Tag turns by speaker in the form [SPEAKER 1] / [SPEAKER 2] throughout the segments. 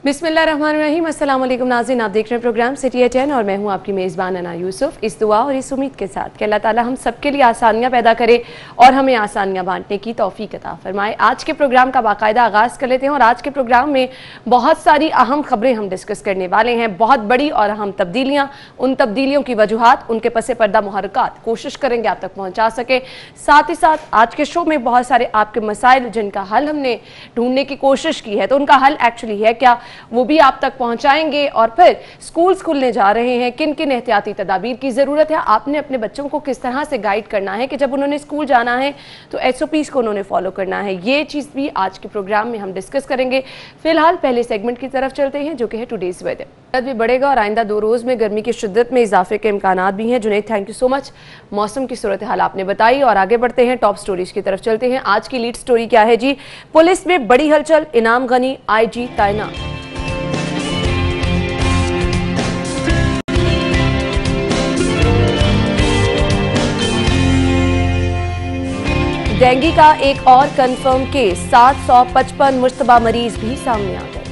[SPEAKER 1] बिस्मिल्लाहिर्रहमानिर्रहीम, अस्सलाम वालेकुम नाज़रीन, आप देख रहे हैं प्रोग्राम सिटी एट 10 और मैं हूं आपकी मेज़बान अना यूसुफ। इस दुआ और इस उम्मीद के साथ कि अल्लाह ताला हम सबके लिए आसानियां पैदा करे और हमें आसानियां बांटने की तौफीक अता फरमाए। आज के प्रोग्राम का बाकायदा आगाज़ कर लेते हैं और आज के प्रोग्राम में बहुत सारी अहम खबरें हम डिस्कस करने वाले हैं। बहुत बड़ी और अहम तब्दीलियाँ, उन तब्दीलियों की वजूहात, उनके पसे पर्दा मुहर्रकात कोशिश करेंगे आप तक पहुँचा सके। साथ ही साथ आज के शो में बहुत सारे आपके मसाइल जिनका हल हमने ढूंढने की कोशिश की है, तो उनका हल एक्चुअली है क्या, वो भी आप तक पहुंचाएंगे। और फिर स्कूल्स खुलने जा रहे हैं, किन किन एहतियाती तदाबीर की ज़रूरत है, आपने अपने बच्चों को किस तरह से गाइड करना है कि जब उन्होंने स्कूल जाना है तो SOPs को उन्होंने फॉलो करना है। ये चीज़ भी आज के प्रोग्राम में हम डिस्कस करेंगे। फिलहाल पहले सेगमेंट की तरफ चलते हैं जो कि है टुडेज वेदर। भी बढ़ेगा और आइंदा 2 रोज़ में गर्मी की शिद्दत में इजाफे के इम्कानात भी हैं। Junaid, thank you so much, मौसम की सूरत हाल आपने बताई। और आगे बढ़ते हैं, टॉप स्टोरीज की तरफ चलते हैं। आज की लीड स्टोरी क्या है जी? पुलिस में बड़ी हलचल, इनाम गनी IG तैनात। डेंगू का एक और कंफर्म केस, 755 मुश्तबा मरीज भी सामने आ गए।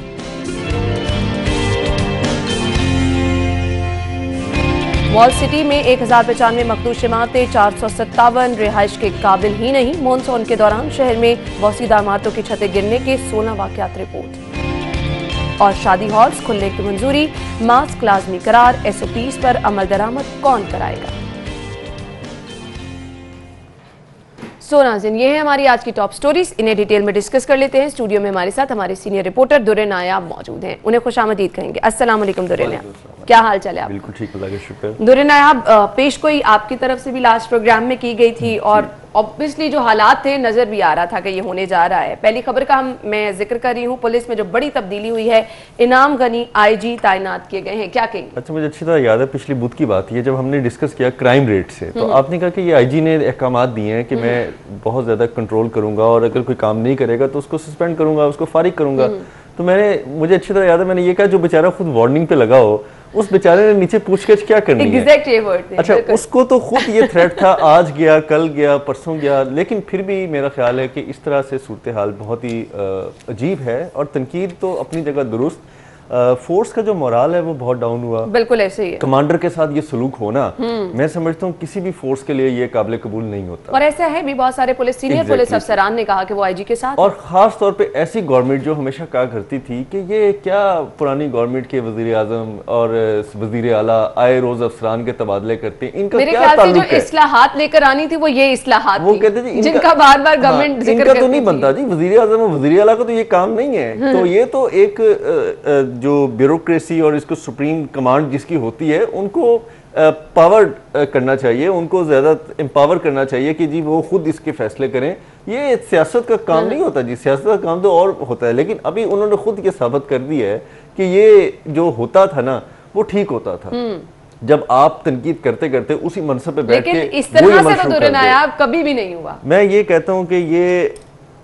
[SPEAKER 1] वॉल सिटी में 1095 मकतूल शमातें, 457 रिहाइश के काबिल ही नहीं। मॉनसून के दौरान शहर में बौसीदा इमारतों की छतें गिरने के 16 वाकयात रिपोर्ट। और शादी हॉल्स खुलने की मंजूरी, मास्क लाजमी करार, SOPs पर अमल दरामद कौन कराएगा? सो नाज़रीन, ये है हमारी आज की टॉप स्टोरीज। इन्हें डिटेल में डिस्कस कर लेते हैं। स्टूडियो में हमारे साथ हमारे सीनियर रिपोर्टर दुर्रे नायाब मौजूद हैं। उन्हें खुशामदीद कहेंगे। अस्सलाम वालेकुम दुर्रे नायाब, क्या हाल चाल है आप?
[SPEAKER 2] बिल्कुल ठीक, अल्लाह का शुक्र।
[SPEAKER 1] दुर्रे नायाब, पेश कोई आपकी तरफ से भी लास्ट प्रोग्राम में की गई थी और ऑब्वियसली जो हालात थे नजर भी आ रहा था कि ये होने जा रहा है। पहली खबर का मैं जिक्र कर रही हूँ, पुलिस में जो बड़ी तब्दीली हुई है, इनाम गनी IG तैनात किए गए हैं, क्या कहेंगे?
[SPEAKER 2] अच्छा, मुझे अच्छी तरह याद है पिछली बुध की बात है जब हमने डिस्कस किया क्राइम रेट से, तो आपने कहा कि ये IG ने अहकामात दिए हैं कि मैं बहुत ज्यादा कंट्रोल करूंगा और अगर कोई काम नहीं करेगा तो उसको सस्पेंड करूंगा, उसको फारिग करूंगा। तो मुझे अच्छी तरह याद है, मैंने ये कहा जो बेचारा खुद वार्निंग पे लगा हो, उस बेचारे ने नीचे पूछताछ क्या करनी है?
[SPEAKER 1] एग्जैक्ट ये वर्ड थे।
[SPEAKER 2] अच्छा, उसको तो खुद ये थ्रेट था, आज गया, कल गया, परसों गया, लेकिन फिर भी मेरा ख्याल है कि इस तरह से सूरत हाल बहुत ही अजीब है। और तनकीद तो अपनी जगह दुरुस्त, फोर्स का जो मोराल है वो बहुत डाउन हुआ।
[SPEAKER 1] बिल्कुल ऐसे ही है।
[SPEAKER 2] कमांडर के साथ ये सलूक होना, मैं समझता हूँ किसी भी फोर्स के लिए ये काबिल कबूल नहीं होता।
[SPEAKER 1] और ऐसा है भी, बहुत सारे सीनियर पुलिस अफसरान ने कहा कि वो IG के साथ,
[SPEAKER 2] और खास तौर पे ऐसी गवर्नमेंट जो हमेशा कहा करती थी कि ये क्या पुरानी गवर्नमेंट के वजीर आजम और वजीर आला आए रोज अफसरान के तबादले करते हैं, इनका
[SPEAKER 1] मेरे
[SPEAKER 2] क्या
[SPEAKER 1] ख्याल से
[SPEAKER 2] ताल्लुक
[SPEAKER 1] जो
[SPEAKER 2] है?
[SPEAKER 1] इस्लाहात लेकर आनी थी वो ये इस्लाहात
[SPEAKER 2] वो
[SPEAKER 1] थी,
[SPEAKER 2] कहते थे
[SPEAKER 1] जिनका बार बार गवर्नमेंट जिक्र
[SPEAKER 2] इनका तो
[SPEAKER 1] करती
[SPEAKER 2] नहीं
[SPEAKER 1] थी।
[SPEAKER 2] बनता जी, वजीर आजम और वजीर आला का तो ये काम नहीं है। तो ये तो एक जो ब्यूरोक्रेसी और इसको सुप्रीम कमांड जिसकी होती है, उनको पावर करना चाहिए, उनको ज्यादा एम्पावर करना चाहिए कि जी वो खुद इसके फैसले करें। ये सियासत का काम नहीं होता जी, सियासत का काम तो और होता है। लेकिन अभी उन्होंने खुद ये साबित कर दिया है कि ये जो होता था ना वो ठीक होता था, जब आप तनकीद करते करते उसी मनसब पे बैठ के।
[SPEAKER 1] लेकिन इस तरह से तो दुर्रे नायाब कभी भी नहीं हुआ।
[SPEAKER 2] मैं ये कहता हूँ कि ये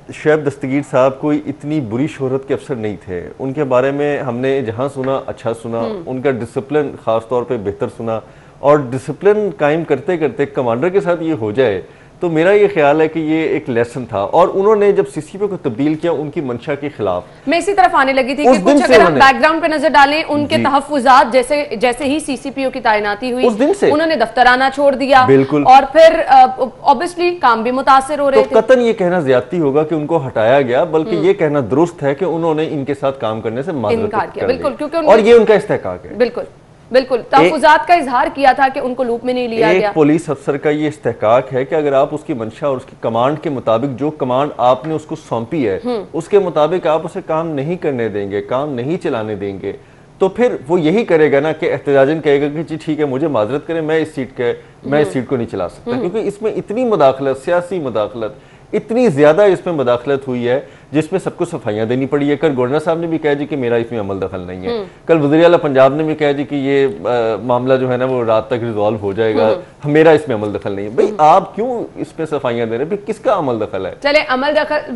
[SPEAKER 2] शोएब दस्तगीर साहब कोई इतनी बुरी शोहरत के अफसर नहीं थे। उनके बारे में हमने जहाँ सुना अच्छा सुना, उनका डिसिप्लिन खास तौर पे बेहतर सुना। और डिसिप्लिन कायम करते करते कमांडर के साथ ये हो जाए तो मेरा ये ख्याल है कि ये एक लेसन था। और उन्होंने जब CCP को तब्दील किया उनकी मंशा के खिलाफ,
[SPEAKER 1] मैं इसी तरफ आने लगी थी कि कुछ अगर हम बैकग्राउंड पे नजर डालें, उनके तहफ्फुजात जैसे ही CCPO की तैनाती हुई,
[SPEAKER 2] उस दिन से
[SPEAKER 1] उन्होंने दफ्तराना छोड़ दिया।
[SPEAKER 2] बिल्कुल।
[SPEAKER 1] और फिर ऑब्वियसली काम भी मुतासिर हो रहे थे।
[SPEAKER 2] कतन ये कहना ज्यादती होगा कि उनको हटाया गया, बल्कि ये कहना दुरुस्त है कि उन्होंने इनके साथ काम करने से
[SPEAKER 1] इनकार किया। बिल्कुल, क्योंकि
[SPEAKER 2] और ये उनका इस्तेहकाक है।
[SPEAKER 1] बिल्कुल बिल्कुल, तहफ्फुजात का इजहार किया था कि उनको लूप में नहीं लिया गया।
[SPEAKER 2] एक पुलिस अफसर का ये इस्तेहकाक है कि अगर आप उसकी मंशा और उसकी कमांड के मुताबिक, जो कमांड आपने उसको सौंपी है उसके मुताबिक आप उसे काम नहीं करने देंगे, काम नहीं चलाने देंगे, तो फिर वो यही करेगा ना कि एहतजाजन कहेगा कि जी ठीक है, मुझे माजरत करें, मैं इस सीट को नहीं चला सकता। क्योंकि इसमें इतनी मुदाखलत, सियासी मुदाखलत, इतनी ज्यादा इसमें मुदाखलत हुई है जिसमें सबको सफाइयां देनी पड़ी है। कल गवर्नर साहब ने भी कहा जी कि मेरा इसमें अमल दखल नहीं है। कल वज़ीर आला पंजाब ने भी कहा जी कि ये मामला जो है ना वो रात तक रिजॉल्व हो जाएगा, मेरा इसमें अमल दखल नहीं है। भाई आप क्यों इसमें सफाइयां दे रहे हैं? किसका अमल दखल है?
[SPEAKER 1] चले, अमल दखल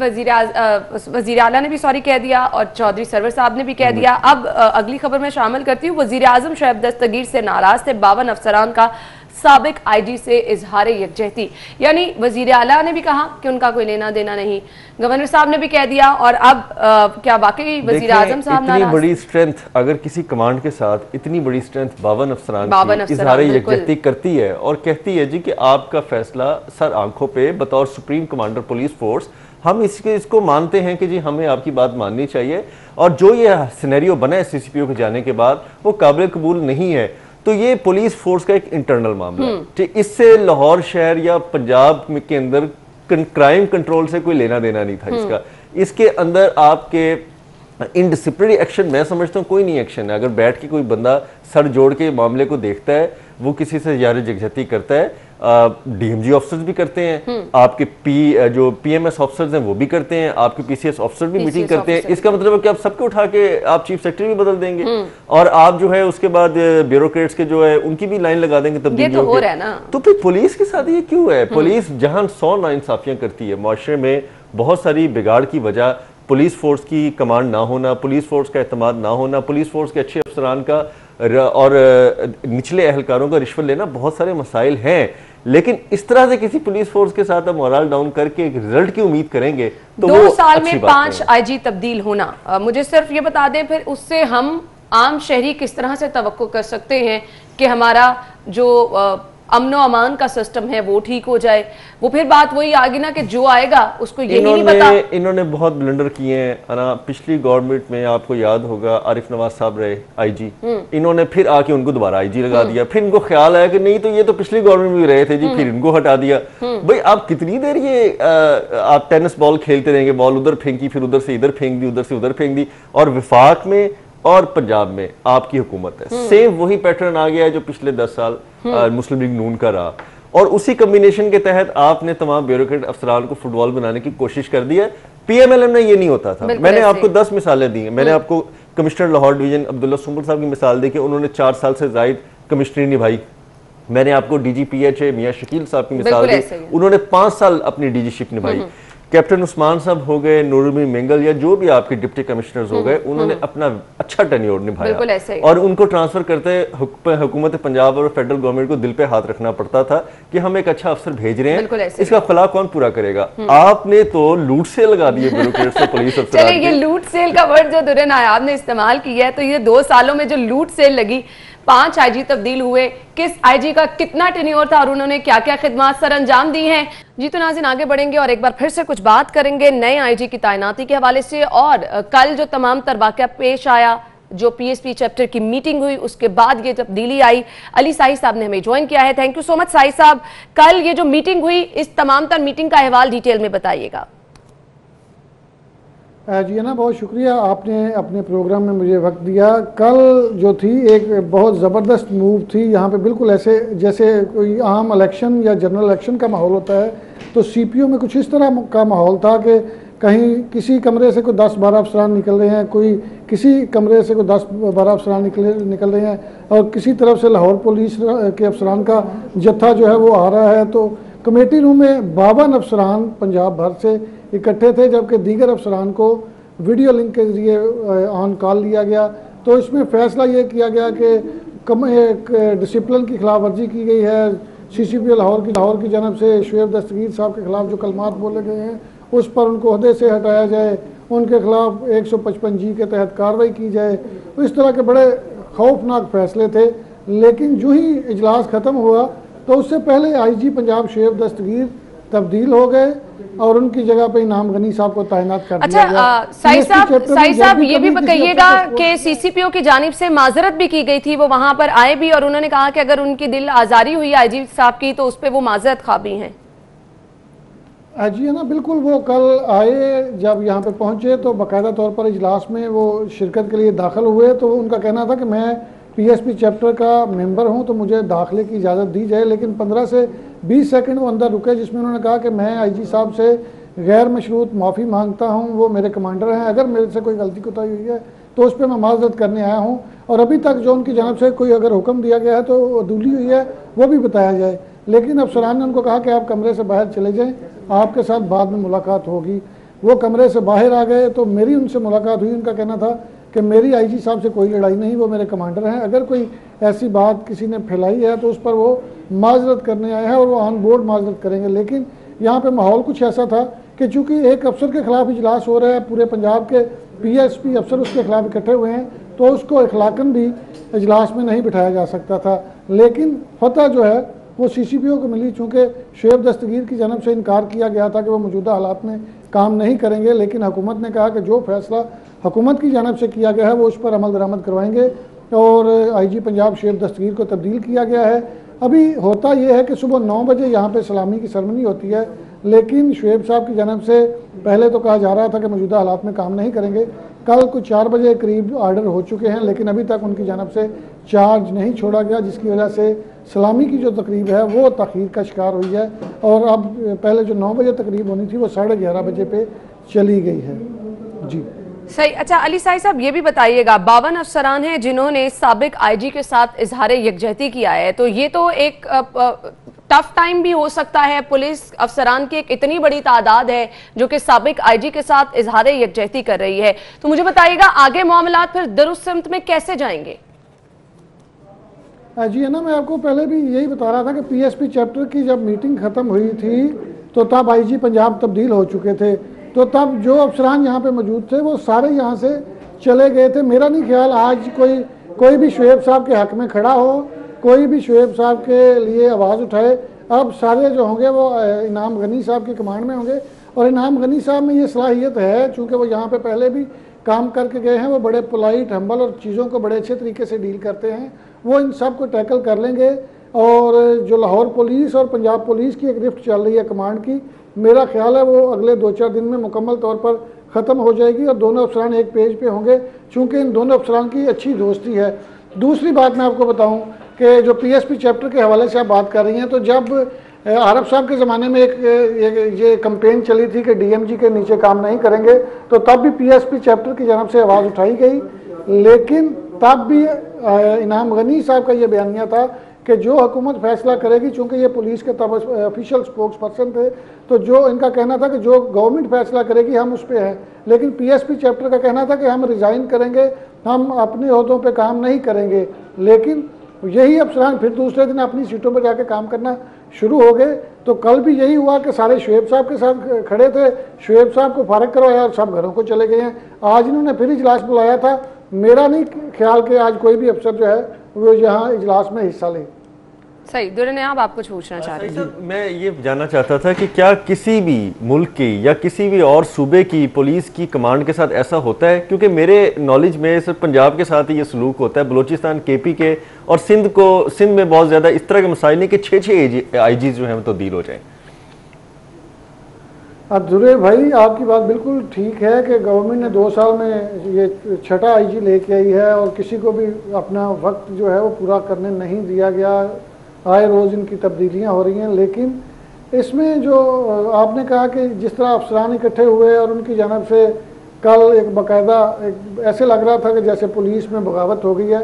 [SPEAKER 1] वज़ीर आला ने भी सॉरी कह दिया और चौधरी सरवर साहब ने भी कह दिया। अब अगली खबर में शामिल करती हूँ। वज़ीर आज़म शोएब दस्तगीर से नाराज थे, 52 अफसरान का साबिक आईजी से इजहार यकजहती, यानी वजीर आला ने भी कहा कि उनका कोई लेना देना नहीं, गवर्नर साहब ने भी कह दिया, और अब क्या वाकई वजीर आजम साहब
[SPEAKER 2] इतनी बड़ी स्ट्रेंथ अगर किसी कमांड के साथ इतनी बड़ी स्ट्रेंथ 52 अफसरान की इजहार यकजहती करती है और कहती है जी कि आपका फैसला सर आंखों पे बतौर सुप्रीम कमांडर पुलिस फोर्स हम इसको मानते हैं कि जी हमें आपकी बात माननी चाहिए, और जो ये सिनेरियो बना है सीसीपीओ के जाने के बाद वो काबिल कबूल नहीं है, तो ये पुलिस फोर्स का एक इंटरनल मामला है। ठीक, इससे लाहौर शहर या पंजाब के अंदर क्राइम कंट्रोल से कोई लेना देना नहीं था इसका। इसके अंदर आपके इनडिसिप्लिनरी एक्शन मैं समझता हूँ कोई नहीं एक्शन है। अगर बैठ के कोई बंदा सर जोड़ के मामले को देखता है, वो किसी से यार जगजती करता है, डीएमजी ऑफिसर्स भी करते हैं, आपके जो पीएमएस ऑफिसर्स हैं वो भी करते हैं, आपके पीसीएस ऑफिसर भी मीटिंग करते हैं। इसका मतलब है कि आप सबको उठा के आप चीफ सेक्रेटरी भी बदल देंगे, और आप जो है उसके बाद ब्यूरोक्रेट्स के जो है उनकी भी लाइन लगा देंगे तब्दीलियों के। तो फिर पुलिस के साथ ये क्यों है? पुलिस जहां 100 नाइंसाफियां करती है मुआशरे में, बहुत सारी बिगाड़ की वजह पुलिस फोर्स की कमांड ना होना, पुलिस फोर्स का एतमाद ना होना, पुलिस फोर्स के अच्छे अफसरान का और निचले अहलकारों का रिश्वत लेना, बहुत सारे मसाइल हैं। लेकिन इस तरह से किसी पुलिस फोर्स के साथ मोरल डाउन करके एक रिजल्ट की उम्मीद करेंगे तो
[SPEAKER 1] 2 साल में 5 आईजी तब्दील होना, मुझे सिर्फ ये बता दें फिर उससे हम आम शहरी किस तरह से तवक्को कर सकते हैं कि हमारा जो अमनो अमान का सिस्टम है वो ठीक हो जाए? वो फिर बात वही आ गई ना कि जो आएगा उसको ये नहीं पता।
[SPEAKER 2] इन्होंने बहुत ब्लंडर किए हैं ना। पिछली गवर्नमेंट में आपको याद होगा आरिफ नवाज साहब रहे आईजी, इन्होंने फिर आके उनको दोबारा आईजी लगा दिया। फिर इनको ख्याल आया कि नहीं तो ये तो पिछली गवर्नमेंट में रहे थे जी, फिर इनको हटा दिया। भाई आप कितनी देर ये आप टेनिस बॉल खेलते रहेंगे, बॉल उधर फेंकी, फिर उधर से इधर फेंक दी, उधर से उधर फेंक दी। और विफाक में और पंजाब में आपकी हुकूमत है, सेम वही पैटर्न आ गया है जो पिछले 10 साल मुस्लिम लीग नून का रहा। और उसी कम्बिनेशन के तहत आपने तमाम ब्यूरोक्रेट अफसरान को फुटबॉल बनाने की कोशिश कर दी है। पीएमएलएम में ये नहीं होता था। मैंने आपको 10 मिसालें दी हैं। मैंने आपको कमिश्नर लाहौर डिवीजन अब्दुल्ला सुंबुल साहब की मिसाल दी कि उन्होंने 4 साल से जायद कमिश्नरी निभाई। मैंने आपको डीजीपीएच मियां शकील साहब की मिसाल दी, उन्होंने 5 साल अपनी डीजीशिप निभाई। कैप्टन उस्मान साहब हो गए, नूरुल मिंगल या जो भी आपके डिप्टी कमिश्नर्स हो गए, उन्होंने अपना अच्छा टेन्योर निभाया। और उनको ट्रांसफर करते हुकूमत पंजाब और फेडरल गवर्नमेंट को दिल पे हाथ रखना पड़ता था कि हम एक अच्छा अफसर भेज रहे हैं, इसका फला कौन पूरा करेगा? आपने तो लूट सेल लगा दिए ब्यूरोक्रेट्स और पुलिस अफसर।
[SPEAKER 1] चलिए, ये लूट सेल का वर्ड जो दुर्रे नायाब ने इस्तेमाल किया है, तो ये 2 सालों में जो लूट सेल लगी, 5 आईजी तब्दील हुए, किस आईजी का कितना टेन्योर था और उन्होंने क्या क्या खिदमात सर अंजाम दी हैं। जी तो नाज़रीन, आगे बढ़ेंगे और एक बार फिर से कुछ बात करेंगे नए आईजी की तैनाती के हवाले से, और कल जो तमाम तरवाक़ा पेश आया, जो पीएसपी चैप्टर की मीटिंग हुई, उसके बाद ये तब्दीली आई। अली साई साहब ने हमें ज्वाइन किया है। Thank you so much Sai साहब। कल ये जो मीटिंग हुई, इस तमाम तर मीटिंग का अहवाल डिटेल में बताइएगा।
[SPEAKER 3] जी ना, बहुत शुक्रिया, आपने अपने प्रोग्राम में मुझे वक्त दिया। कल जो थी एक बहुत ज़बरदस्त मूव थी। यहाँ पे बिल्कुल ऐसे जैसे कोई आम इलेक्शन या जनरल इलेक्शन का माहौल होता है, तो सीपीओ में कुछ इस तरह का माहौल था कि कहीं किसी कमरे से कोई 10-12 अफसरान निकल रहे हैं, कोई किसी कमरे से कोई 10-12 अफसरान निकल रहे हैं, और किसी तरफ से लाहौर पुलिस के अफसरान का जत्था जो है वो आ रहा है। तो कमेटी रूम में 52 अफसरान पंजाब भर से इकट्ठे थे, जबकि दीगर अफसरान को वीडियो लिंक के जरिए ऑन कॉल लिया गया। तो इसमें फ़ैसला ये किया गया कि डिसिप्लिन की खिलाफ वर्जी की गई है। सीसीपी लाहौर की जानब से शुएब दस्तगीर साहब के खिलाफ जो कलमात बोले गए हैं, उस पर उनको ओहदे से हटाया जाए, उनके खिलाफ 155 जी के तहत कार्रवाई की जाए। तो इस तरह के बड़े खौफनाक फैसले थे। लेकिन जो ही इजलास ख़त्म हुआ तो उससे पहले आईजी पंजाब शुएब दस्तगीर तब्दील हो गए और उनकी जगह पे इनाम गनी साहब को तैनात कर दिया गया।
[SPEAKER 1] साई साहब ये भी बताइएगा कि सीसीपीओ की जानिब से माजरत भी की गई थी, वो वहां पर आए भी और उन्होंने कहा कि अगर उनकी दिल आजारी हुई आईजी साहब की तो उस पर वो माजरत खा भी हैं।
[SPEAKER 3] जी है ना, बिल्कुल। वो कल आए, जब यहाँ पे पहुंचे तो बाकायदा तौर पर इजलास में वो शिरकत के लिए दाखिल हुए। तो उनका कहना था कि मैं पीएसपी चैप्टर का मेंबर हूं तो मुझे दाखिले की इजाज़त दी जाए। लेकिन 15 से 20 सेकंड वो अंदर रुके, जिसमें उन्होंने कहा कि मैं आईजी साहब से गैर मशरूत माफ़ी मांगता हूं, वो मेरे कमांडर हैं, अगर मेरे से कोई गलती कोताही हुई है तो उस पर मैं माजरत करने आया हूं। और अभी तक जो उनकी जानब से कोई अगर हुक्म दिया गया है तो अदूली हुई है, वो भी बताया जाए। लेकिन अफसरान ने उनको कहा कि आप कमरे से बाहर चले जाएँ, आपके साथ बाद में मुलाकात होगी। वो कमरे से बाहर आ गए तो मेरी उनसे मुलाकात हुई। उनका कहना था कि मेरी आईजी साहब से कोई लड़ाई नहीं, वो मेरे कमांडर हैं। अगर कोई ऐसी बात किसी ने फैलाई है तो उस पर वो माजरत करने आए हैं और वो ऑन बोर्ड माजरत करेंगे। लेकिन यहाँ पे माहौल कुछ ऐसा था कि चूंकि एक अफसर के खिलाफ इजलास हो रहा है, पूरे पंजाब के पीएसपी अफसर उसके खिलाफ इकट्ठे हुए हैं, तो उसको अखलाकन भी इजलास में नहीं बिठाया जा सकता था। लेकिन फतह जो है वो सीसीपीओ को मिली, चूँकि शुएब दस्तगीर की जानब से इनकार किया गया था कि वो मौजूदा हालात में काम नहीं करेंगे, लेकिन हुकूमत ने कहा कि जो फैसला हुकूमत की जानब से किया गया है वो उस पर अमल दरामद करवाएंगे और आईजी पंजाब शुएब दस्तगीर को तब्दील किया गया है। अभी होता यह है कि सुबह 9 बजे यहाँ पे सलामी की सरमनी होती है, लेकिन शुएब साहब की जानब से पहले तो कहा जा रहा था कि मौजूदा हालात में काम नहीं करेंगे। कल कुछ 4 बजे करीब आर्डर हो चुके हैं, लेकिन अभी तक उनकी जानब से चार्ज नहीं छोड़ा गया, जिसकी वजह से सलामी की जो तकरीब है वो तखीर का शिकार हुई है और अब पहले जो 9 बजे तकरीब होनी थी वो 11:30 बजे पे चली गई है। जी
[SPEAKER 1] सही। अच्छा अली साहब ये भी बताइएगा, 52 अफसरान हैं जिन्होंने साबिक आईजी के साथ इजहार यकजहती किया है, तो ये तो एक टफ टाइम भी हो सकता है। पुलिस अफसरान की एक इतनी बड़ी तादाद है जो कि साबिक आईजी के साथ इजहार यकजहती कर रही है, तो मुझे बताइएगा आगे मामलात फिर दुरुस्त सिमत में कैसे जाएंगे?
[SPEAKER 3] जी है ना, मैं आपको पहले भी यही बता रहा था कि पीएसपी चैप्टर की जब मीटिंग ख़त्म हुई थी तो तब आईजी पंजाब तब्दील हो चुके थे, तो तब जो अफसरान यहाँ पे मौजूद थे वो सारे यहाँ से चले गए थे। मेरा नहीं ख्याल आज कोई भी शुएब साहब के हक़ में खड़ा हो, कोई भी शुएब साहब के लिए आवाज़ उठाए। अब सारे जो होंगे वो इनाम गनी साहब की कमांड में होंगे और इनाम गनी साहब में ये सलाहियत है, चूँकि वो यहाँ पे पहले भी काम करके गए हैं, वो बड़े पोलाइट हम्बल और चीज़ों को बड़े अच्छे तरीके से डील करते हैं, वो इन सब को टैकल कर लेंगे। और जो लाहौर पुलिस और पंजाब पुलिस की एक रिफ्ट चल रही है कमांड की, मेरा ख्याल है वो अगले 2-4 दिन में मुकम्मल तौर पर ख़त्म हो जाएगी और दोनों अफसरान एक पेज पे होंगे, चूँकि इन दोनों अफसरान की अच्छी दोस्ती है। दूसरी बात मैं आपको बताऊं कि जो पीएसपी चैप्टर के हवाले से आप बात कर रही हैं, तो जब आरफ साहब के ज़माने में एक ये कैंपेन चली थी कि डीएमजी के नीचे काम नहीं करेंगे, तो तब भी पीएसपी चैप्टर की जानब से आवाज़ उठाई गई, लेकिन तब भी इनाम गनी साहब का ये बयानिया था कि जो हुकूमत फैसला करेगी, चूँकि ये पुलिस के तब ऑफिशियल स्पोक्स पर्सन थे, तो जो इनका कहना था कि जो गवर्नमेंट फैसला करेगी हम उस पर हैं, लेकिन पीएसपी चैप्टर का कहना था कि हम रिज़ाइन करेंगे, हम अपने ओहदों पे काम नहीं करेंगे। लेकिन यही अफसरान फिर दूसरे दिन अपनी सीटों पर जाके काम करना शुरू हो गए। तो कल भी यही हुआ कि सारे शुएब साहब के साथ खड़े थे, शुएब साहब को फारग करवाया और सब घरों को चले गए हैं। आज इन्होंने फिर इजलास बुलाया था, मेरा नहीं ख्याल कि आज कोई भी अफसर जो है वो यहाँ इजलास में हिस्सा ले।
[SPEAKER 1] सही। दुर्नियाब आप कुछ पूछना चाह रहे थे?
[SPEAKER 2] मैं ये जानना चाहता था कि क्या किसी भी मुल्क की या किसी भी और सूबे की पुलिस की कमांड के साथ ऐसा होता है? क्योंकि मेरे नॉलेज में सिर्फ पंजाब के साथ ही ये सलूक होता है, बलूचिस्तान, केपी के और सिंध में बहुत ज़्यादा इस तरह के मसाइल नहीं कि 6 आईजी जो हैं वो तब्दील हो जाएं।
[SPEAKER 3] दुरे भाई आपकी बात बिल्कुल ठीक है कि गवर्नमेंट ने 2 साल में ये 6ठा आईजी लेके आई है और किसी को भी अपना वक्त जो है वो पूरा करने नहीं दिया गया, आए रोज़ इनकी तब्दीलियां हो रही हैं। लेकिन इसमें जो आपने कहा कि जिस तरह अफसरान इकट्ठे हुए और उनकी जानब से कल एक बाकायदा ऐसे लग रहा था कि जैसे पुलिस में बगावत हो गई है,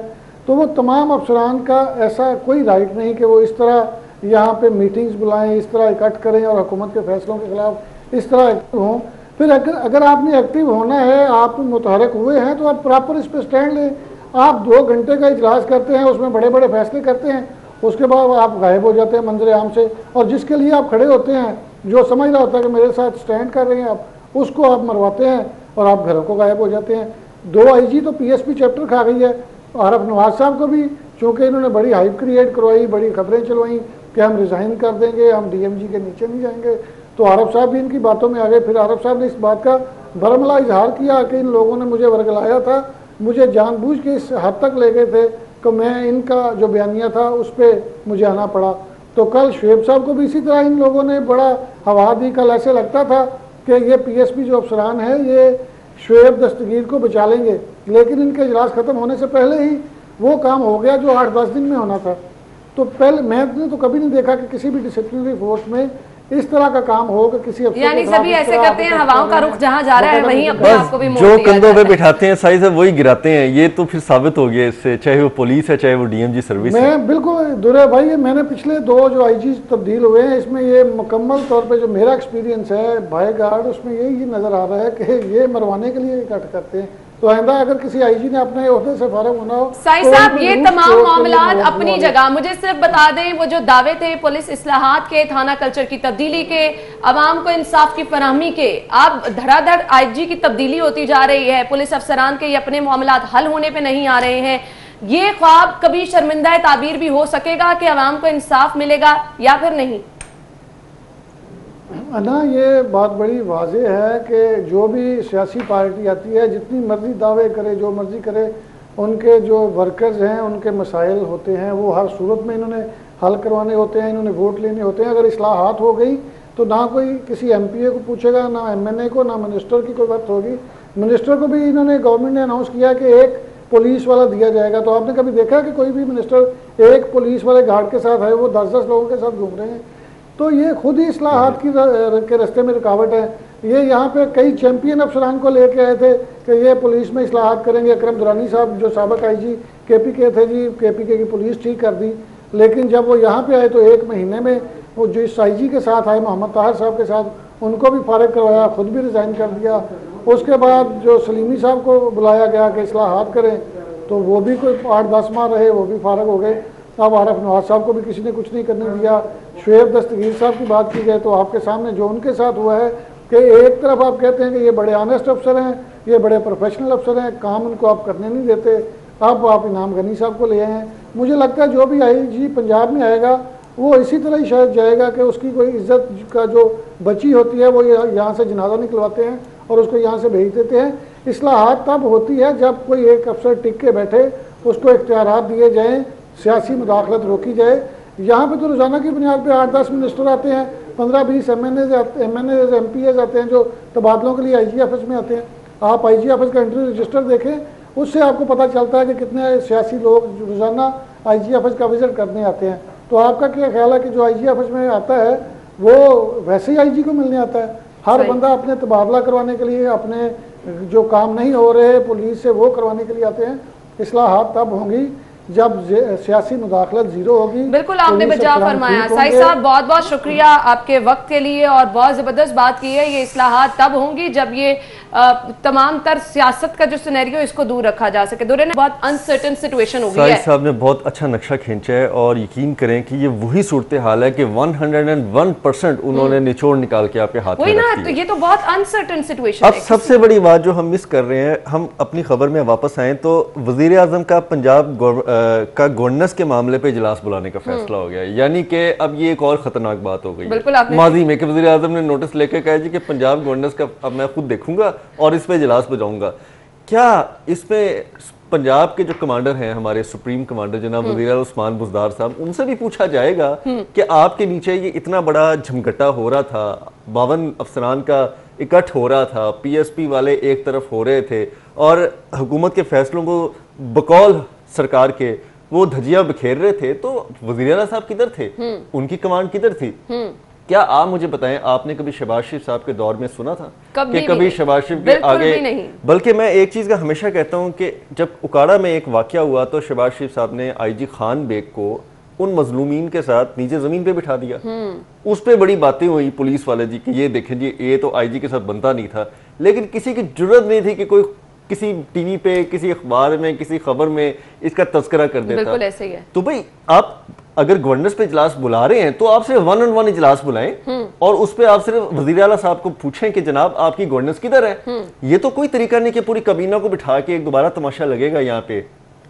[SPEAKER 3] तो वो तमाम अफसरान का ऐसा कोई राइट नहीं कि वो इस तरह यहाँ पे मीटिंग्स बुलाएं, इस तरह इकट्ठ करें और हुकूमत के फैसलों के खिलाफ इस तरह एक्टिव हों। फिर अगर आपने एक्टिव होना है, आप मुतहरक हुए हैं, तो आप प्रॉपर इस पर स्टैंड लें। आप 2 घंटे का इजलास करते हैं, उसमें बड़े बड़े फैसले करते हैं, उसके बाद आप गायब हो जाते हैं मंजर आम से, और जिसके लिए आप खड़े होते हैं, जो समझ रहा होता है कि मेरे साथ स्टैंड कर रहे हैं आप, उसको आप मरवाते हैं और आप घरों को गायब हो जाते हैं। 2 आईजी तो पीएसपी चैप्टर खा गई है। आरफ नवाज साहब को भी चूँकि इन्होंने बड़ी हाइप क्रिएट करवाई, बड़ी खबरें चलवाई कि हम रिज़ाइन कर देंगे, हम डीएमजी के नीचे नहीं जाएंगे, तो आरफ साहब भी इनकी बातों में आ गए। फिर आरफ साहब ने इस बात का बरमला इजहार किया कि इन लोगों ने मुझे वर्गलाया था, मुझे जानबूझ के इस हद तक ले गए थे कि मैं इनका जो बयानिया था उस पर मुझे आना पड़ा। तो कल शुएब साहब को भी इसी तरह इन लोगों ने बड़ा हवा दी। कल ऐसे लगता था कि ये पीएसपी जो अफसरान है ये शुएब दस्तगीर को बचा लेंगे, लेकिन इनके इजलास ख़त्म होने से पहले ही वो काम हो गया जो 8-10 दिन में होना था। तो पहले मैंने तो कभी नहीं देखा कि किसी भी डिसिप्लिनरी फोर्स में इस तरह का काम हो कि किसी
[SPEAKER 1] यानी सभी ऐसे करते हैं, हवाओं का रुख जहां जा रहा है वहीं अपने आप को भी मोड़
[SPEAKER 2] जो
[SPEAKER 1] दिया
[SPEAKER 2] कंधों पे
[SPEAKER 1] जाता है।
[SPEAKER 2] बिठाते हैं साइज है वही गिराते हैं। ये तो फिर साबित हो गया इससे, चाहे वो पुलिस है चाहे वो डीएमजी सर्विस है।
[SPEAKER 3] मैं बिल्कुल दुरे भाई, मैंने पिछले 2 जो आईजी तब्दील हुए हैं इसमें ये मुकम्मल तौर पे जो मेरा एक्सपीरियंस है भाई गार्ड, उसमें यही नज़र आ रहा है कि ये मरवाने के लिए इकट्ठ करते हैं। तो आइंदा अगर किसी आईजी ने अपने ओहदे से फारिग होना हो,
[SPEAKER 1] साई
[SPEAKER 3] तो
[SPEAKER 1] साहब
[SPEAKER 3] उनको
[SPEAKER 1] ये
[SPEAKER 3] जरूर
[SPEAKER 1] तमाम
[SPEAKER 3] कोर्ट के लिए
[SPEAKER 1] मामलात
[SPEAKER 3] मुआवजा
[SPEAKER 1] अपनी
[SPEAKER 3] दें।
[SPEAKER 1] जगह, मुझे सिर्फ बता दें वो जो दावे थे पुलिस इस्लाहात के, थाना कल्चर की तब्दीली के, अवाम को इंसाफ की फराहमी के, अब धड़ाधड़ आईजी की तब्दीली होती जा रही है, पुलिस अफसरान के ये अपने मामलात हल होने पे नहीं आ रहे हैं, ये ख्वाब कभी शर्मिंदा ताबीर भी हो सकेगा कि अवाम को इंसाफ मिलेगा या फिर नहीं?
[SPEAKER 3] ना, ये बात बड़ी वाज़ेह है कि जो भी सियासी पार्टी आती है जितनी मर्जी दावे करे, जो मर्जी करे, उनके जो वर्कर्स हैं उनके मसाइल होते हैं वो हर सूरत में इन्होंने हल करवाने होते हैं, इन्होंने वोट लेने होते हैं। अगर इस्लाहात हो गई तो ना कोई किसी एमपीए को पूछेगा, ना एमएनए को, ना मिनिस्टर की कोई बात होगी। मिनिस्टर को भी इन्होंने, गवर्नमेंट ने अनाउंस किया कि एक पुलिस वाला दिया जाएगा। तो आपने कभी देखा कि कोई भी मिनिस्टर एक पुलिस वाले गार्ड के साथ है, वो 10-10 लोगों के साथ घूम रहे हैं? तो ये खुद ही इस्लाहात के रास्ते में रुकावट है। ये यहाँ पे कई चैंपियन अफसरान को लेके आए थे कि ये पुलिस में इस्लाहात करेंगे। अकरम दुरानी साहब जो साबिक आईजी केपीके थे जी, केपीके की पुलिस ठीक कर दी, लेकिन जब वो यहाँ पे आए तो 1 महीने में वो जो इस आईजी के साथ आए मोहम्मद ताहिर साहब के साथ, उनको भी फारिग करवाया, खुद भी रिज़ाइन कर दिया। उसके बाद जो सलीमी साहब को बुलाया गया कि इस्लाहात करें, तो वो भी कोई 8-10 माह रहे, वो भी फारिग हो गए। अब आरिफ नवाज साहब को भी किसी ने कुछ नहीं करने दिया। शुएब दस्तगीर साहब की बात की जाए तो आपके सामने जो उनके साथ हुआ है कि एक तरफ आप कहते हैं कि ये बड़े ऑनेस्ट अफसर हैं, ये बड़े प्रोफेशनल अफसर हैं, काम उनको आप करने नहीं देते, अब आप इनाम गनी साहब को ले आए हैं। मुझे लगता है जो भी आईजी पंजाब में आएगा वो इसी तरह ही शायद जाएगा कि उसकी कोई इज्जत का जो बची होती है वो यहाँ से जनाजा निकलवाते हैं और उसको यहाँ से भेज देते हैं। इस्लाहात तब होती है जब कोई एक अफसर टिक के बैठे, उसको इख्तियारात दिए जाएँ, सियासी मुदाखलत रोकी जाए। यहाँ पे तो रोज़ाना की बुनियाद पे 8-10 मिनिस्टर आते हैं, 15-20 एमएनए एमपीएज आते हैं जो तबादलों के लिए आईजी ऑफिस में आते हैं। आप आईजी ऑफिस का इंटरव्यू रजिस्टर देखें, उससे आपको पता चलता है कि कितने सियासी लोग रोज़ाना आईजी ऑफिस का विजिट करने आते हैं। तो आपका क्या ख्याल है कि जो आईजी ऑफिस में आता है वो वैसे ही आईजी को मिलने आता है? हर बंदा अपने तबादला करवाने के लिए, अपने जो काम नहीं हो रहे पुलिस से वो करवाने के लिए आते हैं। इस्लाहात तब होंगी जब सियासी मुदाखलत जीरो होगी।
[SPEAKER 1] बिल्कुल आपने बजा फरमाया। साई साहब बहुत बहुत शुक्रिया आपके वक्त के लिए और बहुत ज़बरदस्त बात की है। ये इस्लाहात तब होंगी जब ये तमाम तर सियासत का जो सिनेरियो इसको दूर रखा जा सके। दुरे ने बहुत अनसर्टन सिचुएशन हो गई है।
[SPEAKER 2] साई साहब ने बहुत अच्छा नक्शा खींचा है और यकीन करें कि ये वही सूरत हाल है कि 101% उन्होंने निचोड़ निकाल के आपके हाथ में रखी है।
[SPEAKER 1] ये तो बहुत अनसर्टन सिचुएशन है।
[SPEAKER 2] अब सबसे बड़ी बात जो हम मिस कर रहे हैं, हम अपनी खबर में वापस आए तो वजीर आजम का पंजाब का गवर्नेंस के मामले पे इजलास बुलाने का फैसला हो गया। यानी कि अब ये एक और खतरनाक बात हो गई माजी में कि वजीर आजम ने नोटिस लेके कहा जी कि पंजाब गवर्नेंस का अब मैं खुद देखूंगा और इस पे इजलास बुलाऊंगा। क्या इसमें पंजाब के जो कमांडर हैं, हमारे सुप्रीम कमांडर जनाब वजीर उस्मान बुज़दार साहब, उनसे भी पूछा जाएगा कि आपके नीचे ये इतना बड़ा झमघटा हो रहा था, 52 अफसरान का इकट्ठ हो रहा था, पीएसपी वाले एक तरफ हो रहे थे और हुकूमत के फैसलों को बकौल सरकार के वो धजिया बिखेर रहे थे, तो वज़ीर आला साहब किधर थे? उनकी कमांड किधर थी? क्या आप मुझे बताएं, आपने कभी शहबाज शरीफ साहब के दौर में सुना था कि कभी शहबाज शरीफ के आगे? बल्कि मैं एक चीज का हमेशा कहता हूं कि जब उकाड़ा में एक वाकया हुआ तो शहबाज शरीफ साहब ने आईजी खान बेग को उन मजलूमीन के साथ नीचे जमीन पे बिठा दिया। उस पे बड़ी बातें हुई पुलिस वाले जी कि ये देखें जी, ये तो आईजी के साथ बनता नहीं था, लेकिन किसी की जरूरत नहीं थी कि कोई किसी टीवी पे, किसी अखबार में, किसी खबर में इसका तस्करा कर देता।
[SPEAKER 1] बिल्कुल ऐसे ही है।
[SPEAKER 2] तो भाई आप अगर गवर्नेंस पे इजलास बुला रहे हैं तो आप सिर्फ 1-on-1 इजलास बुलाएं और उस पे आप सिर्फ वज़ीर आला साहब को पूछें कि जनाब आपकी गवर्नेंस किधर है। ये तो कोई तरीका नहीं कि पूरी कबीना को बिठा के एक दोबारा तमाशा लगेगा यहाँ पे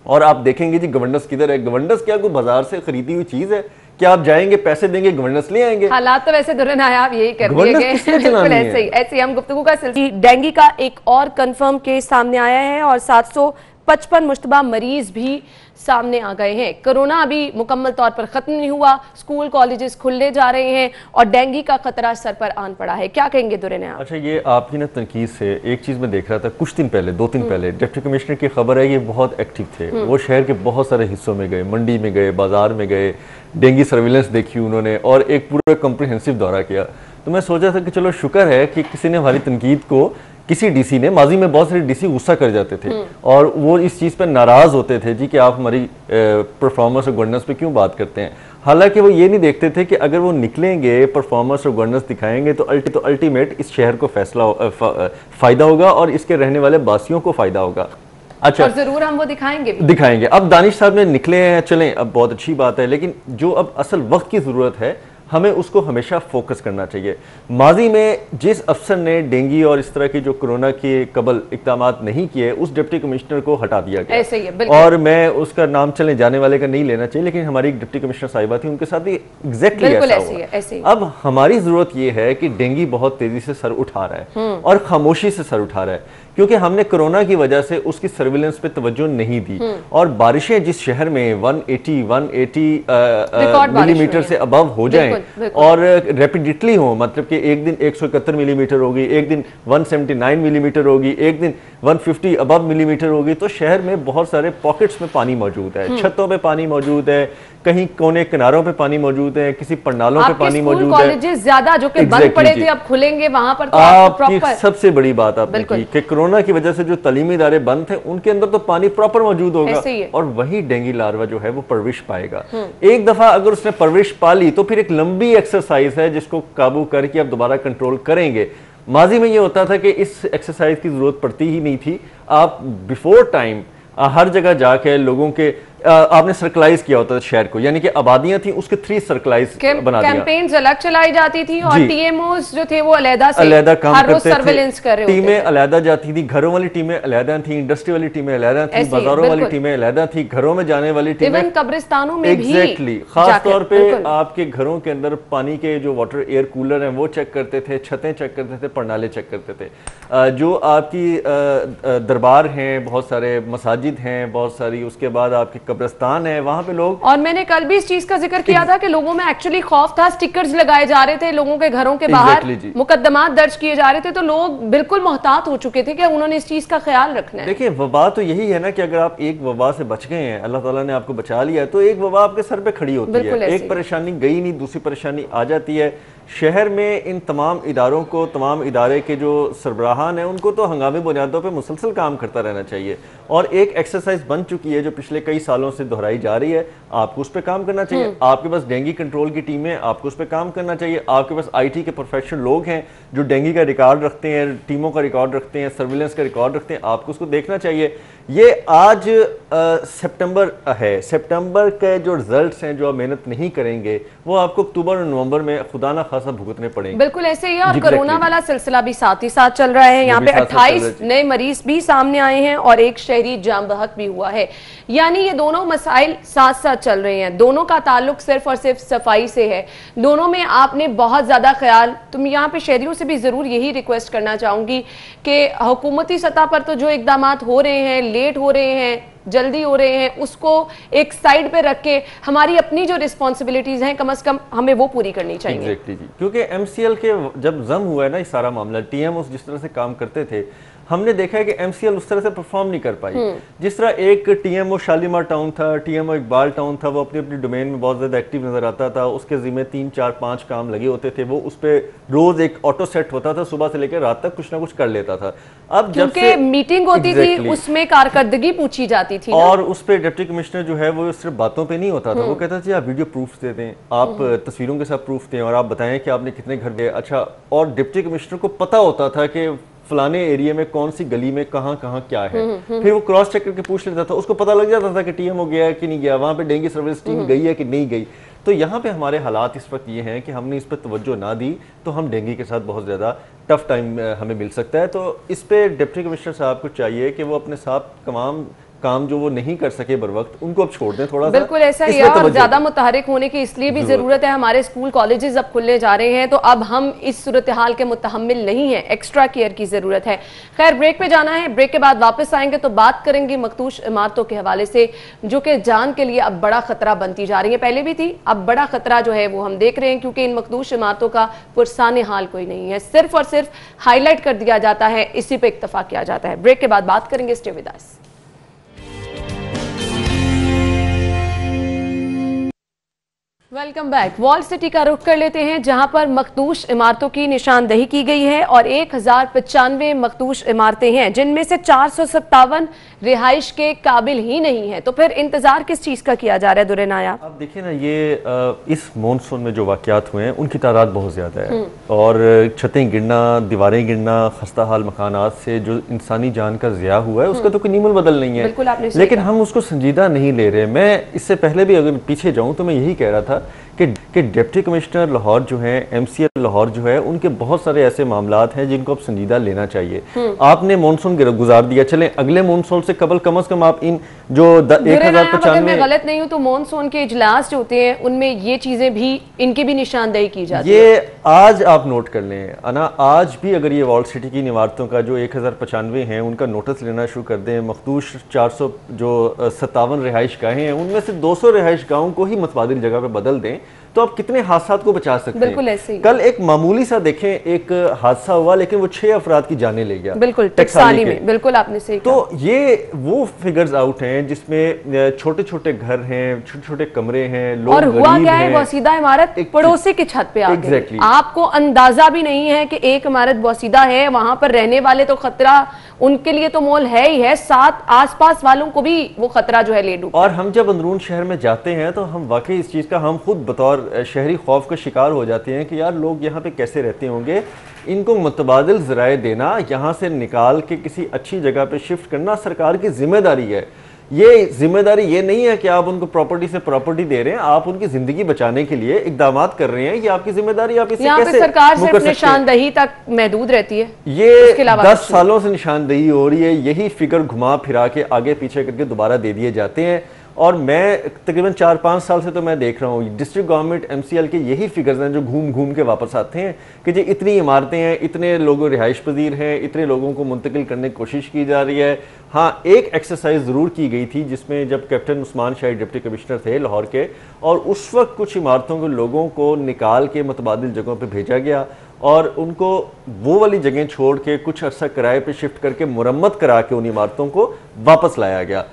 [SPEAKER 2] और आप देखेंगे जी गवर्नेंस किधर है। गवर्नेंस क्या कोई बाजार से खरीदी हुई चीज है? क्या आप जाएंगे, पैसे देंगे, गवर्नेंस ले आएंगे?
[SPEAKER 1] हालात तो वैसे दुरन आया, आप यही कर दिए। बिल्कुल ऐसे ही हम गुफ्तगू का सिलसिला। डेंगू का एक और कंफर्म केस सामने आया है और 755 मुश्तबा मरीज भी सामने आ गए हैं। कोरोना अभी मुकम्मल तौर पर खत्म नहीं हुआ, स्कूल कॉलेजेस खुलने जा रहे हैं और डेंगू का खतरा सर पर आन पड़ा है। क्या कहेंगे दुरे ने आप?
[SPEAKER 2] अच्छा, ये आपकी ना तनकीद से एक चीज मैं देख रहा था कुछ दिन पहले, 2 दिन पहले डिप्टी कमिश्नर की खबर है, ये बहुत एक्टिव थे। वो शहर के बहुत सारे हिस्सों में गए, मंडी में गए, बाजार में गए, डेंगू सर्विलेंस देखी उन्होंने और एक पूरा कॉम्प्रिहेंसिव दौरा किया। तो मैं सोचा था कि चलो शुक्र है कि किसी ने हमारी तनकीद को किसी डीसी ने, माजी में बहुत सारे डीसी गुस्सा कर जाते थे और वो इस चीज़ पर नाराज़ होते थे जी कि आप हमारी परफॉर्मेंस और गवर्नेंस पे क्यों बात करते हैं। हालांकि वो ये नहीं देखते थे कि अगर वो निकलेंगे, परफॉर्मेंस और गवर्नेंस दिखाएंगे तो अल्टीमेट इस शहर को फ़ायदा होगा और इसके रहने वाले बासियों को फ़ायदा होगा। अच्छा,
[SPEAKER 1] और जरूर हम वो दिखाएंगे।
[SPEAKER 2] अब दानिश साहब ने निकले हैं, चलें, अब बहुत अच्छी बात है, लेकिन जो अब असल वक्त की ज़रूरत है हमें उसको हमेशा फोकस करना चाहिए। माजी में जिस अफसर ने डेंगू और इस तरह की जो कोरोना के कबल इकदाम नहीं किए, उस डिप्टी कमिश्नर को हटा दिया गया।
[SPEAKER 1] ऐसे ही है,
[SPEAKER 2] और मैं उसका नाम चले जाने वाले का नहीं लेना चाहिए, लेकिन हमारी एक डिप्टी कमिश्नर साहिबा थी, उनके साथ भी एग्जैक्टली ऐसा हुआ। अब हमारी जरूरत यह है कि डेंगू बहुत तेजी से सर उठा रहा है और खामोशी से सर उठा रहा है, क्योंकि हमने कोरोना की वजह से उसकी सर्विलेंस पे तवज्जो नहीं दी। और बारिशें जिस शहर में 180 मिलीमीटर से अबव हो जाएं और रैपिडली हो, मतलब कि एक दिन 171 मिलीमीटर होगी, एक दिन 179 मिलीमीटर होगी, एक दिन 150 अबव मिलीमीटर होगी, तो शहर में बहुत सारे पॉकेट्स में पानी मौजूद है, छतों पे पानी मौजूद है, कहीं कोने किनारों पे पानी मौजूद है, किसी पंडालों पे पानी मौजूद है।
[SPEAKER 1] कॉलेजेस ज्यादा जो कि बंद पड़े थे अब खुलेंगे, वहां पर तो
[SPEAKER 2] आपकी सबसे बड़ी बात आपने की कि कोरोना की वजह से जो तालीमी इदारे बंद थे उनके अंदर तो पानी प्रॉपर मौजूद होगा और वही डेंगू लार्वा जो है वो परवरिश पाएगा। एक दफा अगर उसने परवरिश पा ली तो फिर एक लंबी एक्सरसाइज है जिसको काबू करके अब दोबारा कंट्रोल करेंगे। माजी में ये होता था कि इस एक्सरसाइज की जरूरत पड़ती ही नहीं थी, आप बिफोर टाइम हर जगह जाके लोगों के आपने सर्कलाइज किया होता था शहर को, यानी कि आबादियां थी उसके 3 सर्कलाइज बना दिया।
[SPEAKER 1] कैंपेन्स अलग चलाई जाती थी और टीएमओस जो थे वो अलग
[SPEAKER 2] काम करते
[SPEAKER 1] सर्विलेंस कर रहे होते थे।
[SPEAKER 2] टीमें अलग जाती थी, घरों वाली टीमें अलग थी, इंडस्ट्री वाली टीमें अलग थी, बाजारों वाली टीमें अलग थी, घरों में जाने वाली टीमें,
[SPEAKER 1] कब्रिस्तानों में भी
[SPEAKER 2] एग्जैक्टली खास तौर पे आपके घरों के अंदर पानी के जो वाटर एयर कूलर हैं वो चेक करते थे, छतें चेक करते थे, प्रणाली चेक करते थे। जो आपकी दरबार हैं, बहुत सारे मसाजिद हैं, बहुत सारी, उसके बाद आपके कब्रिस्तान है, वहां पे लोग, और
[SPEAKER 1] मैंने कल भी इस चीज का जिक्र किया था कि लोगों में एक्चुअली खौफ था, स्टिकर्स लगाए जा रहे थे लोगों के घरों के बाहर, मुकदमात दर्ज किए जा रहे थे, तो लोग बिल्कुल मोहतात हो चुके थे कि उन्होंने इस चीज का ख्याल रखना है।
[SPEAKER 2] देखिए, वबा तो यही है ना कि अगर आप एक वबा से बच गए हैं, अल्लाह ताला ने आपको बचा लिया है, तो एक वबा आपके सर पे खड़ी होती है, एक परेशानी गई नहीं, दूसरी परेशानी आ जाती है। शहर में इन तमाम इदारों को, तमाम इदारे के जो सरबराहान हैं उनको तो हंगामी बुनियादों पे मुसलसल काम करता रहना चाहिए, और एक एक्सरसाइज बन चुकी है जो पिछले कई सालों से दोहराई जा रही है, आपको उस पर काम करना चाहिए। आपके पास डेंगू कंट्रोल की टीम है, आपको उस पर काम करना चाहिए। आपके पास IT के प्रोफेशनल लोग हैं जो डेंगू का रिकॉर्ड रखते हैं, टीमों का रिकॉर्ड रखते हैं, सर्विलेंस का रिकॉर्ड रखते हैं, आपको उसको देखना चाहिए। ये आज सितंबर है, सितंबर के जो रिजल्ट्स हैं, जो आप मेहनत नहीं करेंगे वो आपको अक्टूबर और नवंबर में खुदा ना खासा भुगतने पड़ेंगे।
[SPEAKER 1] बिल्कुल ऐसे ही है, और कोरोना वाला सिलसिला भी साथ ही साथ चल रहा है। यहाँ पे 28 नए मरीज भी सामने आए हैं और एक शहरी जाम बहक भी हुआ है, यानी ये दोनों मसाइल साथ साथ चल रहे हैं, दोनों का ताल्लुक सिर्फ और सिर्फ सफाई से है, दोनों में आपने बहुत ज्यादा ख्याल। तुम यहाँ पे शहरियों से भी जरूर यही रिक्वेस्ट करना चाहूंगी कि हुकूमती सतह पर तो जो इकदाम हो रहे हैं, लेट हो रहे हैं, जल्दी हो रहे हैं, उसको एक साइड पे रख के हमारी अपनी जो रिस्पॉन्सिबिलिटीज हैं कम से कम हमें वो पूरी करनी चाहिए।
[SPEAKER 2] एग्जैक्टली जी, क्योंकि MCL के जब जम हुआ है ना ये सारा मामला, TMOs जिस तरह से काम करते थे, हमने देखा है कि MCL उस तरह से परफॉर्म नहीं कर पाई। जिस तरह एक TMO शालीमार टाउन था, TMO इकबाल टाउन था, वो अपनी अपनी डोमेन में बहुत ज्यादा एक्टिव नजर आता था, उसके जिम्मे 3 4 5 काम लगे होते थे, वो उस पर रोज एक ऑटो सेट होता था, सुबह से लेकर रात तक कुछ ना कुछ कर लेता था। अब जब से
[SPEAKER 1] मीटिंग होती थी उसमें कारकर्दगी पूछी जाती थी
[SPEAKER 2] और उस पर डिप्टी कमिश्नर जो है वो सिर्फ बातों पे नहीं होता था, वो कहता था आप वीडियो प्रूफ दे दें, आप तस्वीरों के साथ प्रूफ दें और आप बताएं कि आपने कितने घर दिए। अच्छा, और डिप्टी कमिश्नर को पता होता था कि फलाने एरिया में कौन सी गली में कहाँ कहाँ क्या है, फिर वो क्रॉस चेक करके पूछ लेता था, उसको पता लग जाता था कि TMO गया है कि नहीं गया, वहां पे डेंगू सर्विस टीम गई है कि नहीं गई। तो यहाँ पे हमारे हालात इस वक्त ये हैं कि हमने इस पर तवज्जो ना दी तो हम डेंगू के साथ बहुत ज़्यादा टफ टाइम हमें मिल सकता है। तो इस पर डिप्टी कमिश्नर साहब को चाहिए कि वो अपने साथ तमाम काम जो वो नहीं कर सके बर वक्त उनको अब छोड़ दें थोड़ा सा।
[SPEAKER 1] बिल्कुल ऐसा ही है, और ज्यादा मुतहरिक होने की इसलिए भी जरूरत है, हमारे स्कूल कॉलेजेस अब खुलने जा रहे हैं, तो अब हम इस सूरत हाल के मुतहम्मिल नहीं है, एक्स्ट्रा केयर की जरूरत है। खैर, ब्रेक पे जाना है, ब्रेक के बाद वापस आएंगे तो बात करेंगे मखदूश इमारतों के हवाले से, जो कि जान के लिए अब बड़ा खतरा बनती जा रही है, पहले भी थी, अब बड़ा खतरा जो है वो हम देख रहे हैं, क्योंकि इन मखदूश इमारतों का पुरसाने हाल कोई नहीं है, सिर्फ और सिर्फ हाईलाइट कर दिया जाता है, इसी पे इक्तफा किया जाता है। ब्रेक के बाद बात करेंगे, stay with us. Welcome back. Wall city का रुख कर लेते हैं, जहां पर मखदूश इमारतों की निशानदही की गई है और 1095 मखदूश इमारतें हैं, जिनमें से 457 रिहाइश के काबिल ही नहीं है। तो फिर इंतजार किस चीज का किया जा रहा है दुर्रे नायाब?
[SPEAKER 2] आप देखिए ना, ये इस मॉनसून में जो वाकयात हुए हैं उनकी तादाद बहुत ज्यादा है और छतें गिरना, दीवारें गिरना, खस्ता हाल मकानात से जो इंसानी जान का ज़िया हुआ है उसका तो कोई नीमल बदल नहीं है, लेकिन हम उसको संजीदा नहीं ले रहे। मैं इससे पहले भी अगर पीछे जाऊं तो मैं यही कह रहा था कि डिप्टी कमिश्नर लाहौर जो है, MCL लाहौर जो है, उनके बहुत सारे ऐसे मामलात हैं जिनको अब संजीदा लेना चाहिए। आपने मानसून गुजार दिया, चले अगले मानसून से कम आप इन जो 1095,
[SPEAKER 1] मैं गलत नहीं हूं तो मानसून के इजलास जो होते हैं उनमें ये चीजें भी, इनकी भी निशानदेही की जाती है।
[SPEAKER 2] ये आज आप नोट कर लें अना, आज भी अगर ये वॉल सिटी की इमारतों का जो 1095 हैं उनका नोटिस लेना शुरू कर दें, मखदूश 400 जो 57 रिहाइश गाहें हैं उनमें से 200 रिहाइश गाहों को ही मुतबादिल जगह पे बदल दें तो आप कितने हादसात को बचा सकते हैं।
[SPEAKER 1] बिल्कुल ऐसे ही।
[SPEAKER 2] कल एक मामूली सा देखें एक हादसा हुआ लेकिन वो 6 अफराद की जानें ले गया,
[SPEAKER 1] बिल्कुल टकसाली में। बिल्कुल आपने सही कहा।
[SPEAKER 2] तो ये वो फिगर्स आउट हैं जिसमें छोटे छोटे घर हैं, छोटे छोटे कमरे हैं, लोग
[SPEAKER 1] और हुआ क्या है, वसीदा इमारत पड़ोसी की छत पे आ गई। आपको अंदाजा भी नहीं है कि एक इमारत वसीदा है, वहां पर रहने वाले तो खतरा उनके लिए तो मोल है ही है, साथ आसपास वालों को भी वो खतरा जो है ले डूब।
[SPEAKER 2] और हम जब अंदरून शहर में जाते हैं तो हम वाकई इस चीज का हम खुद बतौर शहरी खौफ का शिकार हो जाते हैं कि यार लोग यहाँ पे कैसे रहते होंगे। इनको मुतबादिल ज़राए देना, यहाँ से निकाल के किसी अच्छी जगह पे शिफ्ट करना सरकार की जिम्मेदारी है। ये जिम्मेदारी ये नहीं है कि आप उनको प्रॉपर्टी से प्रॉपर्टी दे रहे हैं, आप उनकी जिंदगी बचाने के लिए इकदाम कर रहे हैं। ये आपकी जिम्मेदारी, आप इसे कैसे
[SPEAKER 1] सरकार सिर्फ निशानदही तक महदूद रहती है।
[SPEAKER 2] ये 10 सालों से निशानदही हो रही है, यही फिगर घुमा फिरा के आगे पीछे करके दोबारा दे दिए जाते हैं। और मैं तकरीबन 4-5 साल से तो मैं देख रहा हूँ डिस्ट्रिक्ट गवर्नमेंट MCL के यही फिगर्स हैं जो घूम घूम के वापस आते हैं कि जी इतनी इमारतें हैं, इतने लोग रिहाइश पजीर हैं, इतने लोगों को मुंतकिल करने की कोशिश की जा रही है। हाँ, एक एक्सरसाइज ज़रूर की गई थी जिसमें जब कैप्टन उस्मान शाही डिप्टी कमिश्नर थे लाहौर के, और उस वक्त कुछ इमारतों के लोगों को निकाल के मुतबादिल जगहों पर भेजा गया और उनको वो वाली जगह छोड़ के कुछ अर्सा किराए पे शिफ्ट करके मुरम्मत करा के उन इमारतों को वापस लाया गया।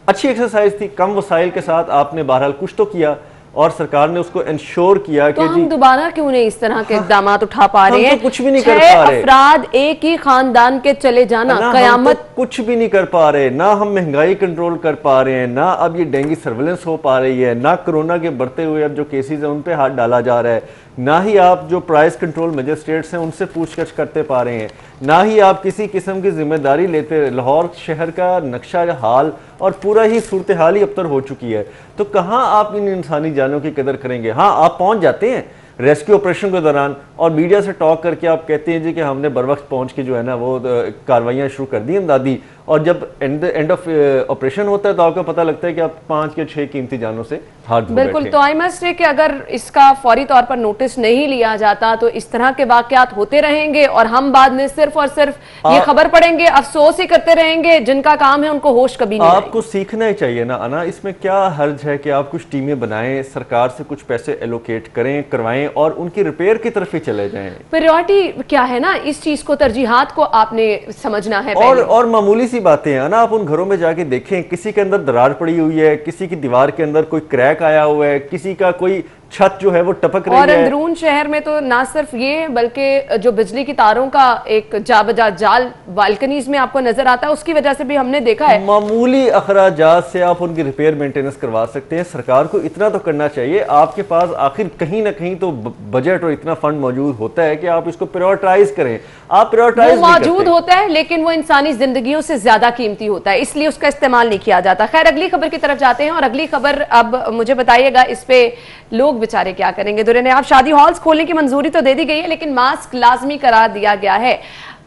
[SPEAKER 2] अच्छी एक्सरसाइज थी, कम वसाइल के साथ आपने बहरहाल कुछ तो किया और सरकार ने उसको इंश्योर किया
[SPEAKER 1] तो
[SPEAKER 2] कि
[SPEAKER 1] हम दोबारा क्यों नहीं इस तरह के इकदाम उठा पा रहे हैं?
[SPEAKER 2] तो कुछ भी नहीं कर पा रहे।
[SPEAKER 1] अफराद एक ही खानदान के चले जाना कयामत,
[SPEAKER 2] तो कुछ भी नहीं कर पा रहे। ना हम महंगाई कंट्रोल कर पा रहे हैं, ना अब ये डेंगू सर्वेलेंस हो पा रही है, ना कोरोना के बढ़ते हुए अब जो केसेस हैं उन पे हाथ डाला जा रहा है, ना ही आप जो प्राइस कंट्रोल मजिस्ट्रेट्स हैं उनसे पूछताछ करते पा रहे हैं, ना ही आप किसी किस्म की जिम्मेदारी लेते। लाहौर शहर का नक्शा हाल और पूरा ही सूरत हाल ही अबतर हो चुकी है, तो कहाँ आप इन इंसानी जानों की कदर करेंगे? हाँ, आप पहुंच जाते हैं रेस्क्यू ऑपरेशन के दौरान और मीडिया से टॉक करके आप कहते हैं जी कि हमने बर वक्त पहुंच के जो है ना वो कार्रवाइयाँ शुरू कर दी इमदादी, और जब एंड ऑफ ऑपरेशन होता है तो आपको पता लगता है कि आप 5 या 6 कीमती जानों से हाथ धो
[SPEAKER 1] बिल्कुल। तो आई मस्ट से कि अगर इसका फौरी तौर पर नोटिस नहीं लिया जाता तो इस तरह के वाकयात होते रहेंगे और हम बाद में सिर्फ और सिर्फ ये खबर पढ़ेंगे, अफसोस ही करते रहेंगे। जिनका काम है उनको होश कभी नहीं।
[SPEAKER 2] आपको सीखना ही चाहिए ना अना, इसमें क्या हर्ज है कि आप कुछ टीमें बनाएं, सरकार से कुछ पैसे एलोकेट करें, करवाएं और उनकी रिपेयर की तरफ ही चले जाएं।
[SPEAKER 1] प्रायोरिटी क्या है ना, इस चीज को, तरजीहात को आपने समझना है।
[SPEAKER 2] और मामूली सी बातें हैं ना, आप उन घरों में जाके देखें, किसी के अंदर दरार पड़ी हुई है, किसी की दीवार के अंदर कोई क्रैक आया हुआ है, किसी का कोई छत जो है वो टपक रही है।
[SPEAKER 1] और अंदरून शहर में तो ना सिर्फ ये बल्कि जो बिजली की तारों का एक जाबजा जाल बालकनीज में आपको नजर आता है, उसकी वजह से भी हमने देखा है।
[SPEAKER 2] मामूली अखराजात से आप उनकी रिपेयर मेंटेनेंस करवा सकते हैं। सरकार को इतना तो करना चाहिए, आपके पास आखिर कहीं ना कहीं तो बजट और इतना फंड मौजूद होता है कि आप इसको प्रायोरिटाइज करें। आप प्रायोरिटाइज
[SPEAKER 1] मौजूद होता है लेकिन वो इंसानी जिंदगियों से ज्यादा कीमती होता है, इसलिए उसका इस्तेमाल नहीं किया जाता। खैर, अगली खबर की तरफ जाते हैं और अगली खबर अब मुझे बताइएगा इस पे लोग बेचारे क्या करेंगे। दुर्रे ने आप शादी हॉल्स खोलने की मंजूरी तो दे दी गई है लेकिन मास्क लाजमी करार दिया गया है।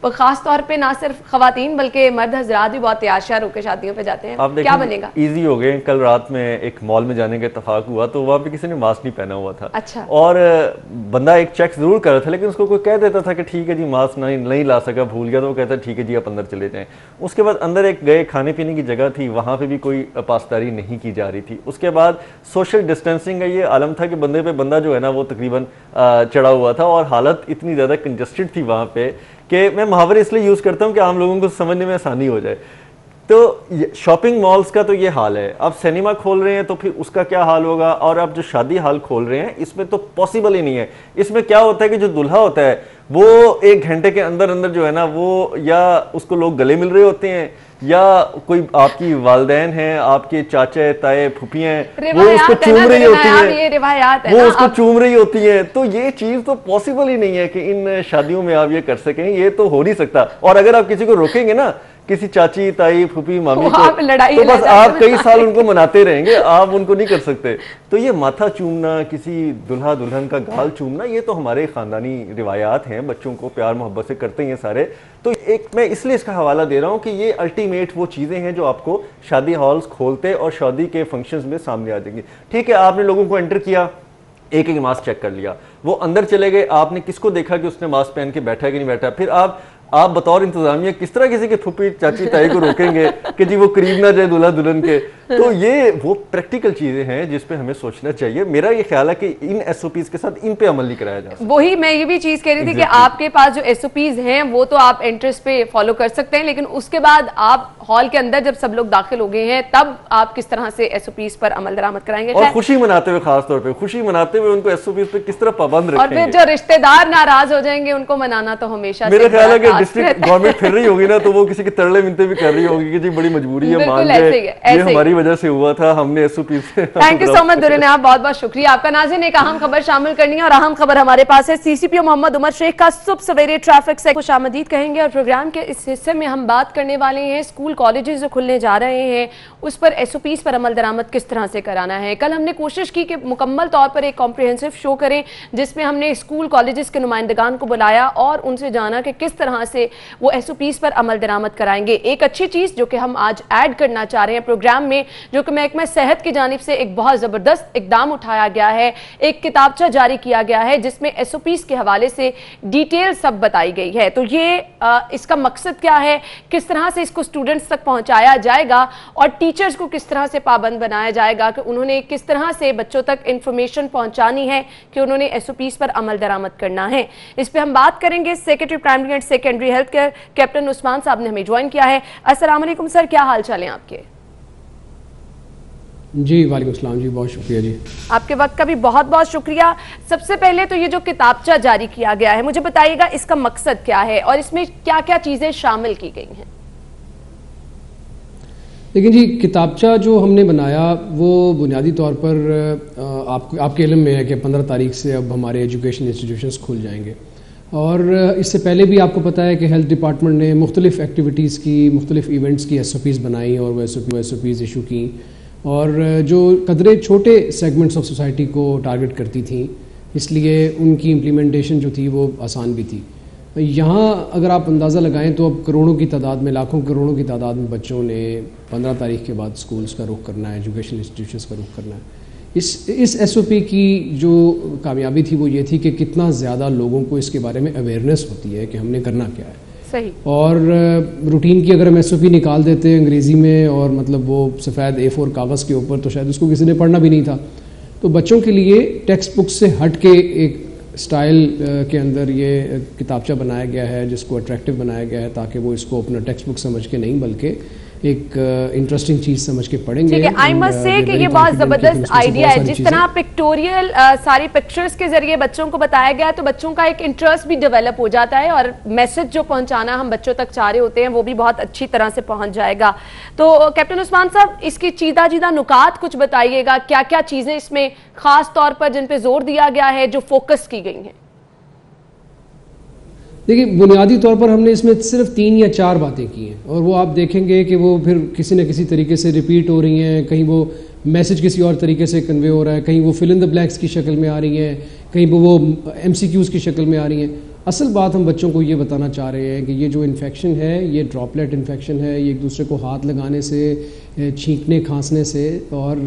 [SPEAKER 1] खास तौर पे ना सिर्फ खवातीन बल्कि मर्द हजरात भी बहुत तैयार होकर शादियों पे जाते हैं। क्या बनेगा?
[SPEAKER 2] इजी हो गए। कल रात में एक मॉल में जाने का इत्तेफाक हुआ तो वहाँ पे किसी ने मास्क नहीं पहना हुआ था।
[SPEAKER 1] अच्छा।
[SPEAKER 2] और बंदा एक चेक जरूर कर रहा था लेकिन उसको कोई कह देता था कि ठीक है जी मास्क नहीं ला सका, भूल गया, तो वो कहता ठीक है जी आप अंदर चले जाएं। उसके बाद अंदर एक गए खाने पीने की जगह थी, वहाँ पे भी कोई पासदारी नहीं की जा रही थी। उसके बाद सोशल डिस्टेंसिंग का ये आलम था कि बंदे पे बंदा जो है ना वो तकरीबन चढ़ा हुआ था और हालत इतनी ज़्यादा कंजस्टेड थी वहाँ पे कि मैं मुहावरे इसलिए यूज़ करता हूँ कि आम लोगों को समझने में आसानी हो जाए। तो शॉपिंग मॉल्स का तो ये हाल है, अब सिनेमा खोल रहे हैं तो फिर उसका क्या हाल होगा, और अब जो शादी हाल खोल रहे हैं इसमें तो पॉसिबल ही नहीं है। इसमें क्या होता है कि जो दूल्हा होता है वो 1 घंटे के अंदर अंदर जो है ना, वो या उसको लोग गले मिल रहे होते हैं, या कोई आपकी वालदैन हैं, आपके चाचे ताए फूफियां हैं, वो उसको चूम रही होती है, वो उसको चूम रही होती है। तो ये चीज तो पॉसिबल ही नहीं है कि इन शादियों में आप ये कर सकें, ये तो हो नहीं सकता। और अगर आप किसी को रोकेंगे ना, किसी चाची ताई फूफी मामी को, तो बस आप कई साल उनको मनाते रहेंगे, आप उनको नहीं कर सकते। तो ये माथा चूमना, किसी दुल्हा दुल्हन का गाल चूमना, ये तो हमारे खानदानी रिवायात हैं, बच्चों को प्यार मोहब्बत से करते हैं सारे। तो एक मैं इसलिए इसका हवाला दे रहा हूँ कि ये अल्टीमेट वो चीज़ें हैं जो आपको शादी हॉल्स खोलते और शादी के फंक्शंस में सामने आ जाएंगी। ठीक है, आपने लोगों को एंटर किया, एक एक मास्क चेक कर लिया, वो अंदर चले गए, आपने किसको देखा कि उसने मास्क पहन के बैठा है कि नहीं बैठा। फिर आप बतौर इंतजामिया किस तरह किसी के फूफी चाची ताई को रोकेंगे कि जी वो करीब ना जाए दूल्हा दुल्हन के। तो ये वो प्रैक्टिकल चीजें हैं जिस पे हमें सोचना चाहिए। मेरा ये ख्याल है कि इन एसओपीज के साथ इन पे अमल नहीं कराया जा सकता।
[SPEAKER 1] वही मैं ये भी चीज कह रही थी कि आपके पास जो एसओपीज हैं वो तो आप एंट्रेंस पे फॉलो कर सकते हैं, लेकिन उसके बाद आप हॉल के अंदर जब सब लोग दाखिल हो गए हैं तब आप किस तरह से एसओपीज पर अमल दरामद कराएंगे,
[SPEAKER 2] और खुशी मनाते हुए, खासतौर पर खुशी मनाते हुए उनको एसओपीज पे किस तरह पाबंद रखेंगे।
[SPEAKER 1] और फिर जो रिश्तेदार नाराज हो जाएंगे उनको मनाना तो हमेशा
[SPEAKER 2] मेरा ख्याल है कि डिस्ट्रिक्ट गवर्नमेंट फिर रही होगी ना, तो वो किसी के तरले मिनते भी कर रही होगी कि जी बड़ी मजबूरी है, मान गए, ये हमारी वजह से हुआ था, हमने एसओपी से।
[SPEAKER 1] थैंक यू सो मच दुर्रे ने, आप बहुत बहुत शुक्रिया आपका। नाज़रीन, एक अहम खबर शामिल करनी है और अहम खबर हमारे पास है। सीसीपीओ मोहम्मद उमर शेख का सुबह सवेरे ट्रैफिक से खुशामदीद कहेंगे और प्रोग्राम के इस हिस्से में हम बात करने वाले हैं स्कूल कॉलेजेस जो खुलने जा रहे हैं उस पर एसओपीज पर अमल दरामद किस तरह से कराना है। कल हमने कोशिश की कि मुकम्मल तौर पर एक कॉम्प्रिहेंसिव शो करें जिसमें हमने स्कूल कॉलेजेस के नुमाइंदगान को बुलाया और उनसे जाना कि किस तरह से वो एसओपीज पर अमल दरामद कराएंगे। एक अच्छी चीज जो कि हम आज ऐड करना चाह रहे हैं प्रोग्राम में, जो कि महकमा सेहत की जानिब से एक बहुत जबरदस्त इकदाम उठाया गया है, एक किताबचा जारी किया गया है जिसमें एसओपीज के हवाले से डिटेल सब बताई गई है। तो ये इसका मकसद क्या है, किस तरह से इसको स्टूडेंट्स तक पहुंचाया जाएगा और टीचर्स को किस तरह से पाबंद बनाया जाएगा कि उन्होंने किस तरह से बच्चों तक इंफॉर्मेशन पहुंचानी है कि उन्होंने एसओपीज पर अमल दरामद करना है। इस पर हम बात करेंगे। Secretary primary and secondary health care captain Usman साहब ने हमें ज्वाइन किया है। अस्सलाम वालेकुम सर, क्या हाल चाल है आपके?
[SPEAKER 4] जी वालेकुम सलाम जी, बहुत शुक्रिया जी,
[SPEAKER 1] आपके वक्त का भी बहुत बहुत शुक्रिया। सबसे पहले तो ये जो किताबचा जारी किया गया है, मुझे बताइएगा इसका मकसद क्या है और इसमें क्या क्या चीजें शामिल की गई हैं?
[SPEAKER 4] लेकिन जी किताबचा जो हमने बनाया वो बुनियादी तौर पर आपके इल्म में है कि 15 तारीख से अब हमारे एजुकेशन इंस्टीट्यूशंस खुल जाएंगे और इससे पहले भी आपको पता है कि हेल्थ डिपार्टमेंट ने मुख्तलिफ एक्टिविटीज़ की, मुख्तलिफ इवेंट्स की एसओपीज़ बनाई और वो एसओपीज़ इशू की और जो कदरे छोटे सेगमेंट्स ऑफ सोसाइटी को टारगेट करती थी, इसलिए उनकी इम्प्लीमेंटेशन जो थी वो आसान भी थी। यहाँ अगर आप अंदाज़ा लगाएं तो अब करोड़ों की तादाद में, लाखों करोड़ों की तादाद में बच्चों ने 15 तारीख के बाद स्कूल्स का रुख करना है, एजुकेशन इंस्टीट्यूशंस का रुख करना है। इस एसओपी की जो कामयाबी थी वो ये थी कि कितना ज़्यादा लोगों को इसके बारे में अवेयरनेस होती है कि हमने करना क्या है।
[SPEAKER 1] सही। और
[SPEAKER 4] रूटीन की अगर हम एसओपी निकाल देते अंग्रेज़ी में और मतलब वो सफ़ेद A4 कागज़ के ऊपर तो शायद उसको किसी ने पढ़ना भी नहीं था। तो बच्चों के लिए टेक्स्ट बुक से हट के एक स्टाइल के अंदर ये किताबचा बनाया गया है जिसको अट्रैक्टिव बनाया गया है ताकि वो इसको अपना टेक्स्ट बुक समझ के नहीं बल्कि एक इंटरेस्टिंग चीज समझ के पढ़ेंगे।
[SPEAKER 1] ठीक है, आई मस्ट से कि ये बहुत जबरदस्त आइडिया है। जिस तरह पिक्टोरियल सारी पिक्चर्स के जरिए बच्चों को बताया गया है तो बच्चों का एक इंटरेस्ट भी डेवलप हो जाता है और मैसेज जो पहुंचाना हम बच्चों तक चाह रहे होते हैं वो भी बहुत अच्छी तरह से पहुंच जाएगा। तो कैप्टन उस्मान साहब, इसकी चीदा चीदा नुकात कुछ बताइएगा, क्या क्या चीजें इसमें खास तौर पर जिन पे जोर दिया गया है, जो फोकस की गई हैं?
[SPEAKER 4] देखिए, बुनियादी तौर पर हमने इसमें सिर्फ 3 या 4 बातें की हैं और वो आप देखेंगे कि वो फिर किसी न किसी तरीके से रिपीट हो रही हैं। कहीं वो मैसेज किसी और तरीके से कन्वे हो रहा है, कहीं वो फिल इन द ब्लैंक्स की शक्ल में आ रही हैं, कहीं वो MCQs की शक्ल में आ रही हैं। असल बात हम बच्चों को ये बताना चाह रहे हैं कि ये जो इन्फेक्शन है ये ड्रॉपलेट इन्फेक्शन है, ये एक दूसरे को हाथ लगाने से, छींकने खांसने से और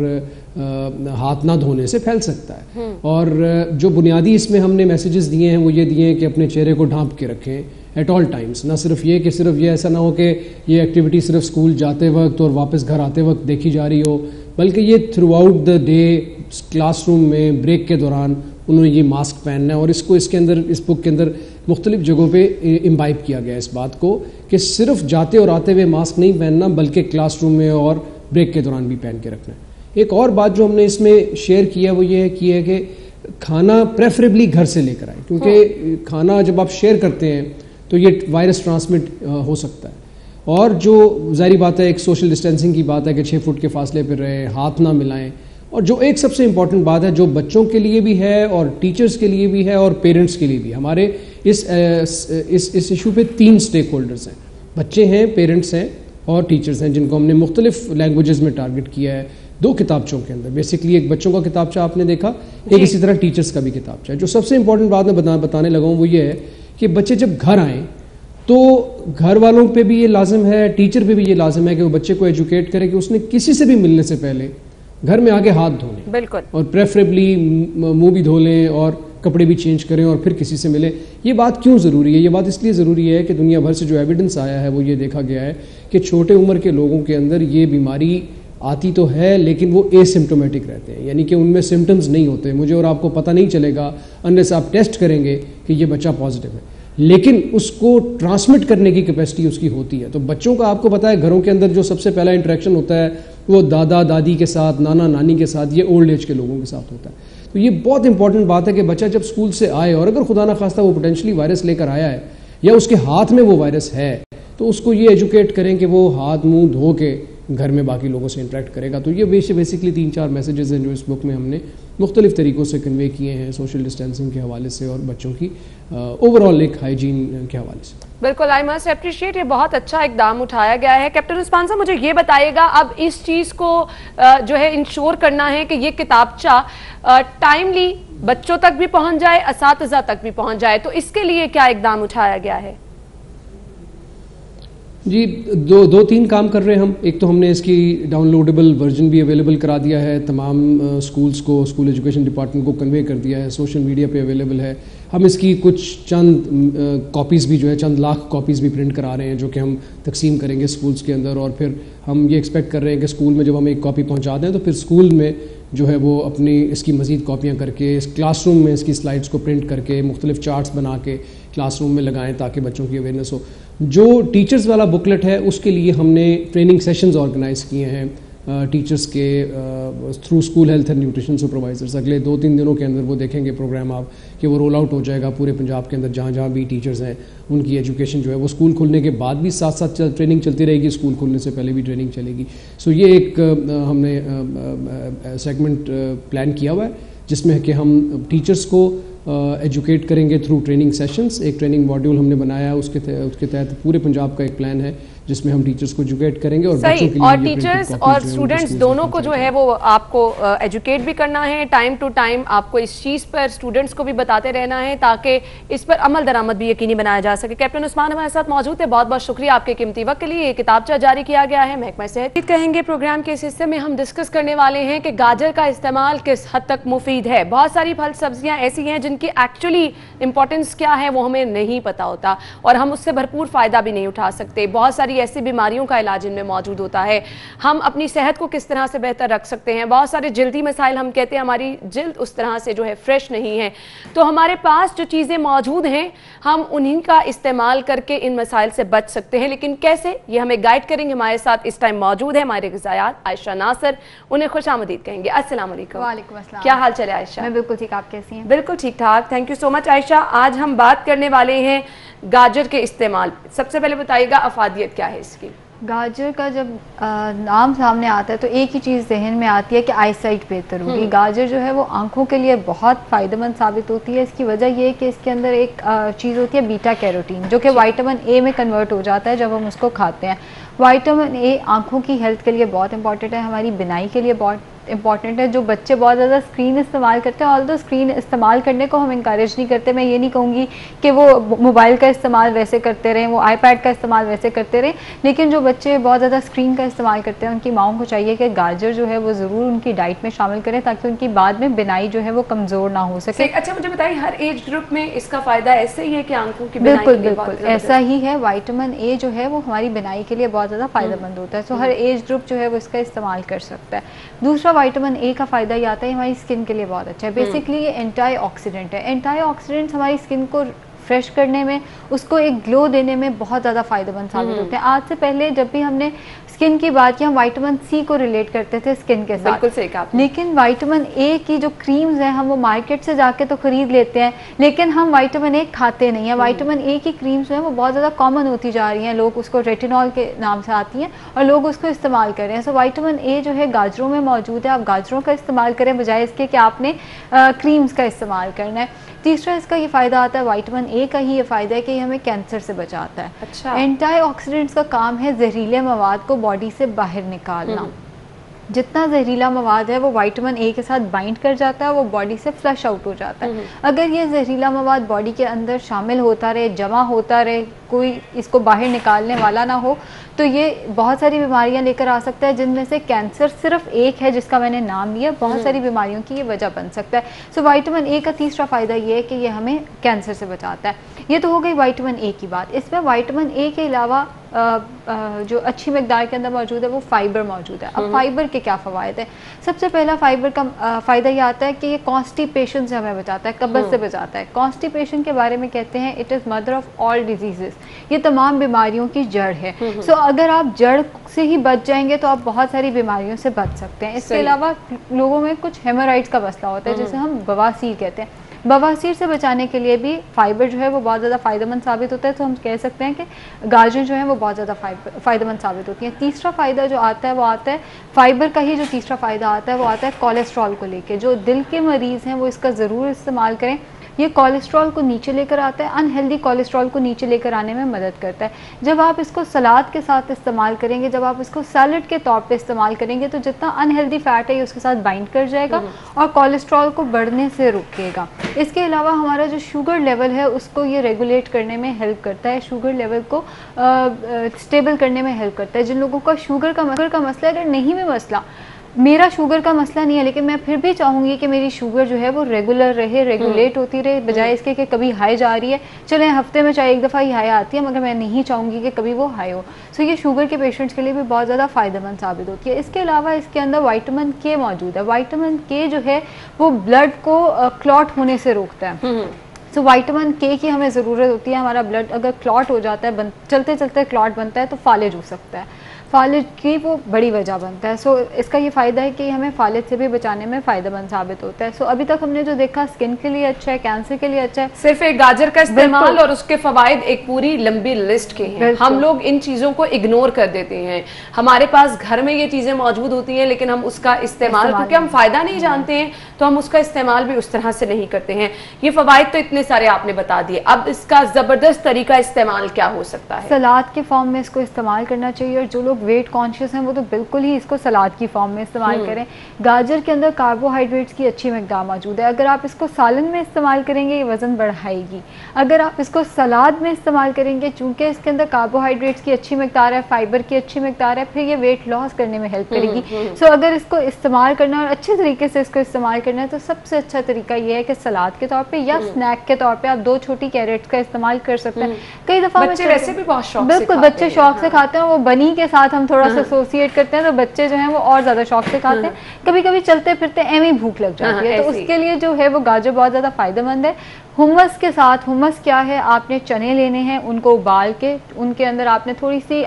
[SPEAKER 4] हाथ ना धोने से फैल सकता है। और जो बुनियादी इसमें हमने मैसेजेस दिए हैं वो ये दिए हैं कि अपने चेहरे को ढांप के रखें एट ऑल टाइम्स। ना सिर्फ ये कि सिर्फ ये ऐसा ना हो कि ये एक्टिविटी सिर्फ स्कूल जाते वक्त और वापस घर आते वक्त देखी जा रही हो, बल्कि ये through out the day classroom में ब्रेक के दौरान उन्होंने ये मास्क पहनना है। और इसको इसके अंदर, इस बुक के अंदर मुख्तलिफ जगहों पे इम्बाइब किया गया इस बात को कि सिर्फ जाते और आते हुए मास्क नहीं पहनना, बल्कि क्लासरूम में और ब्रेक के दौरान भी पहन के रखना है। एक और बात जो हमने इसमें शेयर किया वो ये है कि खाना प्रेफरेबली घर से लेकर आए, क्योंकि खाना जब आप शेयर करते हैं तो ये वायरस ट्रांसमिट हो सकता है। और जो ज़ाहिर बात है, एक सोशल डिस्टेंसिंग की बात है कि 6 फुट के फासले पर रहें, हाथ ना मिलाएं। और जो एक सबसे इम्पॉर्टेंट बात है, जो बच्चों के लिए भी है और टीचर्स के लिए भी है और पेरेंट्स के लिए भी, हमारे इस इशू पे 3 स्टेक होल्डर्स हैं, बच्चे हैं, पेरेंट्स हैं और टीचर्स हैं, जिनको हमने मुख्तलिफ लैंग्वेजेस में टारगेट किया है 2 किताबचों के अंदर। बेसिकली एक बच्चों का किताबचा आपने देखा, एक इसी तरह टीचर्स का भी किताबचा है। जो सबसे इंपॉर्टेंट बात मैं बताने लगा हूँ वो ये है कि बच्चे जब घर आएँ तो घर वालों पे भी ये लाजिम है, टीचर पे भी ये लाजिम है कि वो बच्चे को एजुकेट करे कि उसने किसी से भी मिलने से पहले घर में आके हाथ धो लें, बिल्कुल, और प्रेफरेबली मुंह भी धो लें और कपड़े भी चेंज करें और फिर किसी से मिले। ये बात क्यों ज़रूरी है? ये बात इसलिए ज़रूरी है कि दुनिया भर से जो एविडेंस आया है वो ये देखा गया है कि छोटे उम्र के लोगों के अंदर ये बीमारी आती तो है लेकिन वो एसिम्टोमेटिक रहते हैं, यानी कि उनमें सिम्टम्स नहीं होते। मुझे और आपको पता नहीं चलेगा अनलेस आप टेस्ट करेंगे कि ये बच्चा पॉजिटिव है, लेकिन उसको ट्रांसमिट करने की कैपेसिटी उसकी होती है। तो बच्चों का आपको पता है घरों के अंदर जो सबसे पहला इंटरेक्शन होता है वो दादा दादी के साथ, नाना नानी के साथ, ये ओल्ड एज के लोगों के साथ होता है। तो ये बहुत इंपॉर्टेंट बात है कि बच्चा जब स्कूल से आए और अगर खुदा ना खास्ता वो पोटेंशली वायरस लेकर आया है या उसके हाथ में वो वायरस है, तो उसको ये एजुकेट करें कि वो हाथ मुंह धो के घर में बाकी लोगों से इंटरेक्ट करेगा। तो ये बेसिकली 3-4 मैसेजेस हैं जो इस बुक में हमने मुख्तलिफ तरीक़ों से कन्वे किए हैं, सोशल डिस्टेंसिंग के हवाले से और बच्चों की ओवरऑल एक हाइजीन के हवाले से।
[SPEAKER 1] बिल्कुल, आई मस्ट अप्रिशिएट, ये बहुत अच्छा इकदाम उठाया गया है। कैप्टन उस्मान साहब, मुझे ये बताइएगा, अब इस चीज़ को जो है इंश्योर करना है कि ये किताबचा टाइमली बच्चों तक भी पहुंच जाए, असातिज़ा तक भी पहुंच जाए, तो इसके लिए क्या इकदाम उठाया गया है?
[SPEAKER 4] जी, 2-3 काम कर रहे हैं हम। एक तो हमने इसकी डाउनलोडेबल वर्जन भी अवेलेबल करा दिया है, तमाम स्कूल्स को, स्कूल एजुकेशन डिपार्टमेंट को कन्वे कर दिया है, सोशल मीडिया पे अवेलेबल है। हम इसकी कुछ चंद कॉपीज़ भी जो है, चंद लाख कॉपीज़ भी प्रिंट करा रहे हैं जो कि हम तकसीम करेंगे स्कूल्स के अंदर। और फिर हम ये एक्सपेक्ट कर रहे हैं कि स्कूल में जब हम एक कॉपी पहुंचा दें तो फिर स्कूल में जो है वो अपनी इसकी मज़ीद कॉपियाँ करके इस क्लासरूम में इसकी स्लाइड्स को प्रिंट करके मुख्तलिफ चार्ट्स बना के क्लासरूम में लगाएं ताकि बच्चों की अवेयरनेस हो। जो टीचर्स वाला बुकलेट है उसके लिए हमने ट्रेनिंग सेशंस ऑर्गेनाइज़ किए हैं टीचर्स के through school health and nutrition supervisors. अगले 2-3 दिनों के अंदर वो देखेंगे प्रोग्राम आप कि वो रोल आउट हो जाएगा पूरे पंजाब के अंदर, जहाँ जहाँ भी टीचर्स हैं उनकी एजुकेशन जो है वो स्कूल खुलने के बाद भी साथ साथ ट्रेनिंग चलती रहेगी, स्कूल खुलने से पहले भी ट्रेनिंग चलेगी। सो ये एक हमने सेगमेंट प्लान किया हुआ है जिसमें कि हम टीचर्स को एजुकेट करेंगे थ्रू ट्रेनिंग सेशंस। एक ट्रेनिंग मॉड्यूल हमने बनाया, उसके तहत पूरे पंजाब का एक प्लान है जिसमें हम टीचर्स को एजुकेट करेंगे और बच्चों के लिए
[SPEAKER 1] और टीचर्स और स्टूडेंट्स दोनों को जो है वो आपको एजुकेट भी करना है, टाइम टू टाइम आपको इस चीज़ पर स्टूडेंट्स को भी बताते रहना है ताकि इस पर अमल दरामद भी यकीनी बनाया जा सके। कैप्टन उस्मान हमारे साथ मौजूद है, बहुत बहुत शुक्रिया आपके कीमती वक्त के लिए। ये किताबचा जारी किया गया है महकमा सेहत। कहेंगे प्रोग्राम के इस हिस्से में हम डिस्कस करने वाले हैं कि गाजर का इस्तेमाल किस हद तक मुफीद है। बहुत सारी फल सब्जियाँ ऐसी हैं जिनकी एक्चुअली इंपॉर्टेंस क्या है वो हमें नहीं पता होता और हम उससे भरपूर फ़ायदा भी नहीं उठा सकते। बहुत सारी ऐसी बीमारियों का इलाज इनमें मौजूद होता है। हम अपनी सेहत को किस तरह से बेहतर रख सकते हैं। बहुत सारे जल्दी मसाइल, हम कहते हैं हमारी जल्द उस तरह से जो है फ्रेश नहीं है, तो हमारे पास जो चीज़ें मौजूद हैं हम उन्हीं का इस्तेमाल करके इन मसाइल से बच सकते हैं। लेकिन कैसे, ये हमें गाइड करेंगे। हमारे साथ इस टाइम मौजूद है हमारे ग़िज़ायात आयशा नासिर, उन्हें खुशामदीद कहेंगे। अस्सलाम वालेकुम।
[SPEAKER 5] वालेकुम अस्सलाम।
[SPEAKER 1] क्या हाल चले आयशा?
[SPEAKER 5] मैं बिल्कुल ठीक, आप कैसी हैं?
[SPEAKER 1] बिल्कुल ठीक ठाक, thank you so much Ayesha. आज हम बात करने वाले हैं गाजर के इस्तेमाल। सबसे पहले बताइएगा अफादियत क्या है इसकी?
[SPEAKER 5] गाजर का जब नाम सामने आता है तो एक ही चीज़ जहन में आती है कि आई साइट बेहतर होगी। गाजर जो है वो आंखों के लिए बहुत फ़ायदेमंद साबित होती है। इसकी वजह ये है कि इसके अंदर एक चीज़ होती है बीटा कैरोटीन, जो कि विटामिन ए में कन्वर्ट हो जाता है जब हम उसको खाते हैं। विटामिन ए आंखों की हेल्थ के लिए बहुत इंपॉर्टेंट है, हमारी बिनाई के लिए बहुत इंपॉर्टेंट है। जो बच्चे बहुत ज़्यादा स्क्रीन इस्तेमाल करते हैं, ऑल्दो स्क्रीन इस्तेमाल करने को हम इंकरेज नहीं करते, मैं ये नहीं कहूँगी कि वो मोबाइल का इस्तेमाल वैसे करते रहें, वो आईपैड का इस्तेमाल वैसे करते रहें, लेकिन जो बच्चे बहुत ज़्यादा स्क्रीन का इस्तेमाल करते हैं उनकी माओं को चाहिए कि गाजर जो है वो ज़रूर उनकी डाइट में शामिल करें ताकि उनकी बाद में बिनाई जो है वो कमज़ोर ना हो सके।
[SPEAKER 1] अच्छा, मुझे बताइए हर एज ग्रुप में इसका फ़ायदा ऐसे ही है कि आंखों की?
[SPEAKER 5] बिल्कुल बिल्कुल ऐसा ही है। विटामिन ए जो है वो हमारी बिनाई के लिए बहुत ज़्यादा फ़ायदेमंद होता है, तो हर एज ग्रुप जो है वो इसका इस्तेमाल कर सकता है। दूसरा, विटामिन ए का फ़ायदा ये आता है हमारी स्किन के लिए बहुत अच्छा है। बेसिकली ये एंटी ऑक्सीडेंट है। एंटी ऑक्सीडेंट्स हमारी स्किन को रिफ्रेश करने में, उसको एक ग्लो देने में बहुत ज़्यादा फायदेमंद साबित होते हैं। आज से पहले जब भी हमने स्किन की बात की, हम विटामिन सी को रिलेट करते थे स्किन के साथ,
[SPEAKER 1] बिल्कुल सही कहा आपने।
[SPEAKER 5] लेकिन विटामिन ए की जो क्रीम्स हैं हम वो मार्केट से जाके तो खरीद लेते हैं, लेकिन हम विटामिन ए खाते नहीं हैं। विटामिन ए की क्रीम्स जो है वो बहुत ज़्यादा कॉमन होती जा रही हैं, लोग उसको रेटिनॉल के नाम से आती हैं और लोग उसको इस्तेमाल कर रहे हैं। सो विटामिन ए जो है गाजरों में मौजूद है, आप गाजरों का इस्तेमाल करें बजाय इसके कि आपने क्रीम्स का इस्तेमाल करना है। तीसरा इसका ये फ़ायदा आता है, विटामिन ए का ही ये फ़ायदा है कि ये हमें कैंसर से बचाता है।
[SPEAKER 1] अच्छा।
[SPEAKER 5] एंटीऑक्सीडेंट्स का काम है जहरीले मवाद को बॉडी से बाहर निकालना। जितना जहरीला मवाद है वो विटामिन ए के साथ बाइंड कर जाता है, वो बॉडी से फ्लश आउट हो जाता है। अगर ये जहरीला मवाद बॉडी के अंदर शामिल होता रहे, जमा होता रहे, कोई इसको बाहर निकालने वाला ना हो, तो ये बहुत सारी बीमारियां लेकर आ सकता है, जिनमें से कैंसर सिर्फ एक है जिसका मैंने नाम लिया, बहुत सारी बीमारियों की ये वजह बन सकता है। सो विटामिन ए का तीसरा फ़ायदा ये है कि ये हमें कैंसर से बचाता है। ये तो हो गई विटामिन ए की बात। इसमें विटामिन ए के अलावा जो अच्छी मिकदार के अंदर मौजूद है वो फाइबर मौजूद है। अब फाइबर के क्या फ़वायद हैं? सबसे पहला फाइबर का फ़ायदा ये आता है कि ये कॉन्स्टिपेशन से हमें बचाता है, कब्ज़ से बचाता है। कॉन्स्टिपेशन के बारे में कहते हैं it is mother of all diseases, ये तमाम बीमारियों की जड़ है। सो अगर आप जड़ से ही बच जाएंगे तो आप बहुत सारी बीमारियों से बच सकते हैं। इसके अलावा लोगों में कुछ हेमोराइड्स का मसला होता है जिसे हम बवासीर कहते हैं। बवासीर से बचाने के लिए भी फाइबर जो है वो बहुत ज़्यादा फ़ायदेमंद साबित होता है। तो हम कह सकते हैं कि गाजर जो है वो बहुत ज़्यादा फ़ायदेमंद साबित होती है। तीसरा फ़ायदा जो आता है वो आता है फाइबर का ही, जो तीसरा फ़ायदा आता है वो आता है कोलेस्ट्रॉल को लेके। जो दिल के मरीज़ हैं वो इसका ज़रूर इस्तेमाल करें। ये कोलेस्ट्रॉल को नीचे लेकर आता है, अनहेल्दी कोलेस्ट्रॉल को नीचे लेकर आने में मदद करता है। जब आप इसको सलाद के साथ इस्तेमाल करेंगे, जब आप इसको सैलड के तौर पे इस्तेमाल करेंगे, तो जितना अनहेल्दी फैट है ये उसके साथ बाइंड कर जाएगा और कोलेस्ट्रॉल को बढ़ने से रोकेगा। इसके अलावा हमारा जो शुगर लेवल है उसको ये रेगुलेट करने में हेल्प करता है, शुगर लेवल को स्टेबल करने में हेल्प करता है। जिन लोगों का शुगर का मसला, अगर नहीं भी मसला, मेरा शुगर का मसला नहीं है, लेकिन मैं फिर भी चाहूँगी कि मेरी शुगर जो है वो रेगुलर रहे, रेगुलेट होती रहे, बजाय इसके कि कभी हाई जा रही है। चले हफ्ते में चाहे एक दफ़ा ही हाई आती है, मगर मैं नहीं चाहूँगी कि कभी वो हाई हो। सो ये शुगर के पेशेंट्स के लिए भी बहुत ज़्यादा फ़ायदेमंद साबित होती है। इसके अलावा इसके अंदर विटामिन के मौजूद है। विटामिन के जो है वो ब्लड को क्लॉट होने से रोकता है। सो विटामिन के की हमें ज़रूरत होती है। हमारा ब्लड अगर क्लॉट हो जाता है, चलते चलते क्लॉट बनता है, तो फालिज हो सकता है। फालिज की वो बड़ी वजह बनता है। सो इसका ये फ़ायदा है कि हमें फालिज से भी बचाने में फ़ायदेमंद साबित होता है। सो अभी तक हमने जो देखा, स्किन के लिए अच्छा है, कैंसर के लिए अच्छा है।
[SPEAKER 1] सिर्फ एक गाजर का इस्तेमाल और उसके फवायद एक पूरी लंबी लिस्ट के हैं। हम लोग इन चीज़ों को इग्नोर कर देते हैं। हमारे पास घर में ये चीज़ें मौजूद होती हैं, लेकिन हम उसका इस्तेमाल क्योंकि हम फ़ायदा नहीं जानते हैं तो हम उसका इस्तेमाल भी उस तरह से नहीं करते हैं। ये फवायद तो इतने सारे आपने बता दिए, अब इसका ज़बरदस्त तरीका इस्तेमाल क्या हो सकता है?
[SPEAKER 5] सलाद के फॉर्म में इसको इस्तेमाल करना चाहिए, और जो लोग वेट कॉन्शियस वो तो बिल्कुल ही इसको सलाद की फॉर्म में इस्तेमाल करें। गाजर के अंदर कार्बोहाइड्रेट्स की अच्छी मिकदार मौजूद है। अगर आप इसको सालन में इस्तेमाल करेंगे ये वज़न बढ़ाएगी। अगर आप इसको सलाद में इस्तेमाल करेंगे, चूंकि इसके अंदर कार्बोहाइड्रेट्स की अच्छी मिकदार है, फाइबर की अच्छी मिकदार है, फिर ये वेट लॉस करने में हेल्प करेगी। सो अगर इसको इस्तेमाल करना और अच्छे तरीके से इसको इस्तेमाल करना है तो सबसे अच्छा तरीका ये है कि सलाद के तौर पर या स्नैक के तौर पर आप 2 छोटी कैरेट्स का इस्तेमाल कर सकते हैं। कई दफ़ा
[SPEAKER 1] बच्चे वैसे भी बहुत शौक
[SPEAKER 5] बिल्कुल बच्चे शौक से खाते हैं। वो बनी के साथ हम थोड़ा सा एसोसिएट करते हैं तो बच्चे जो हैं वो और ज़्यादा शौक से खाते हैं। कभी कभी चलते फिरते एवं भूख लग जाती है, तो उसके लिए जो है वो गाजर बहुत ज़्यादा फ़ायदेमंद है। हुम्मस के साथ, हुम्मस क्या है, आपने चने लेने हैं, उनको उबाल के उनके अंदर आपने थोड़ी सी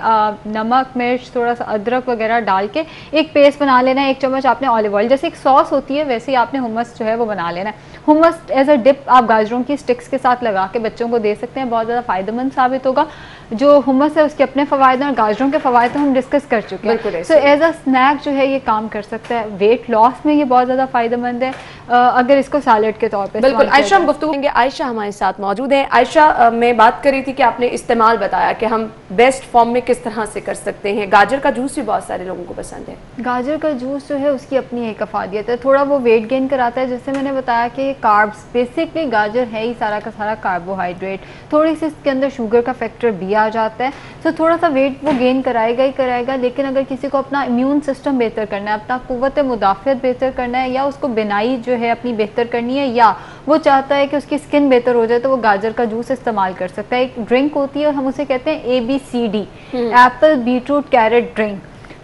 [SPEAKER 5] नमक, मिर्च, थोड़ा सा अदरक वगैरह डाल के एक पेस्ट बना लेना है। 1 चम्मच आपने ऑलिव ऑयल, जैसे एक सॉस होती है वैसे ही आपने हुम्मस जो है वो बना लेना है। हुम्मस एज अ डिप आप गाजरों की स्टिक्स के साथ लगा के बच्चों को दे सकते हैं, बहुत ज़्यादा फ़ायदेमंद साबित होगा। जो हुम्मस है उसके अपने फ़वायद और गाजरों के फ़वायद तो हम डिस्कस कर चुके हैं। सो एज अ स्नैक जो है ये काम कर सकता है। वेट लॉस में ये बहुत ज़्यादा फ़ायदेमंद है अगर इसको सैलेड के तौर पे।
[SPEAKER 1] बिल्कुल, आयशा हम गुफ्तगू करेंगे। आयशा हमारे साथ मौजूद है। आयशा, मैं बात कर रही थी कि आपने इस्तेमाल बताया कि हम बेस्ट फॉर्म में किस तरह से कर सकते हैं। गाजर का जूस भी बहुत सारे लोगों को पसंद है।
[SPEAKER 5] गाजर का जूस जो है उसकी अपनी एक अफादियत है, थोड़ा वो वेट गेन कराता है। जैसे मैंने बताया कि कार्ब्स, बेसिकली गाजर है ही सारा का सारा कार्बोहाइड्रेट, थोड़ी सी इसके अंदर शुगर का फैक्टर भी आ जाता है। तो थोड़ा सा वेट वो गेन कराएगा ही कराएगा, लेकिन अगर किसी को अपना इम्यून सिस्टम बेहतर करना है, अपना कुव्वत मुदाफ़ियत बेहतर करना है, या उसको बिनाई जो है अपनी बेहतर करनी है, या वो चाहता है कि उसकी स्किन बेहतर हो जाए, तो वो गाजर का जूस इस्तेमाल कर सकता है। एक ड्रिंक होती है और हम उसे कहते हैं ABCD, apple beetroot carrot drink.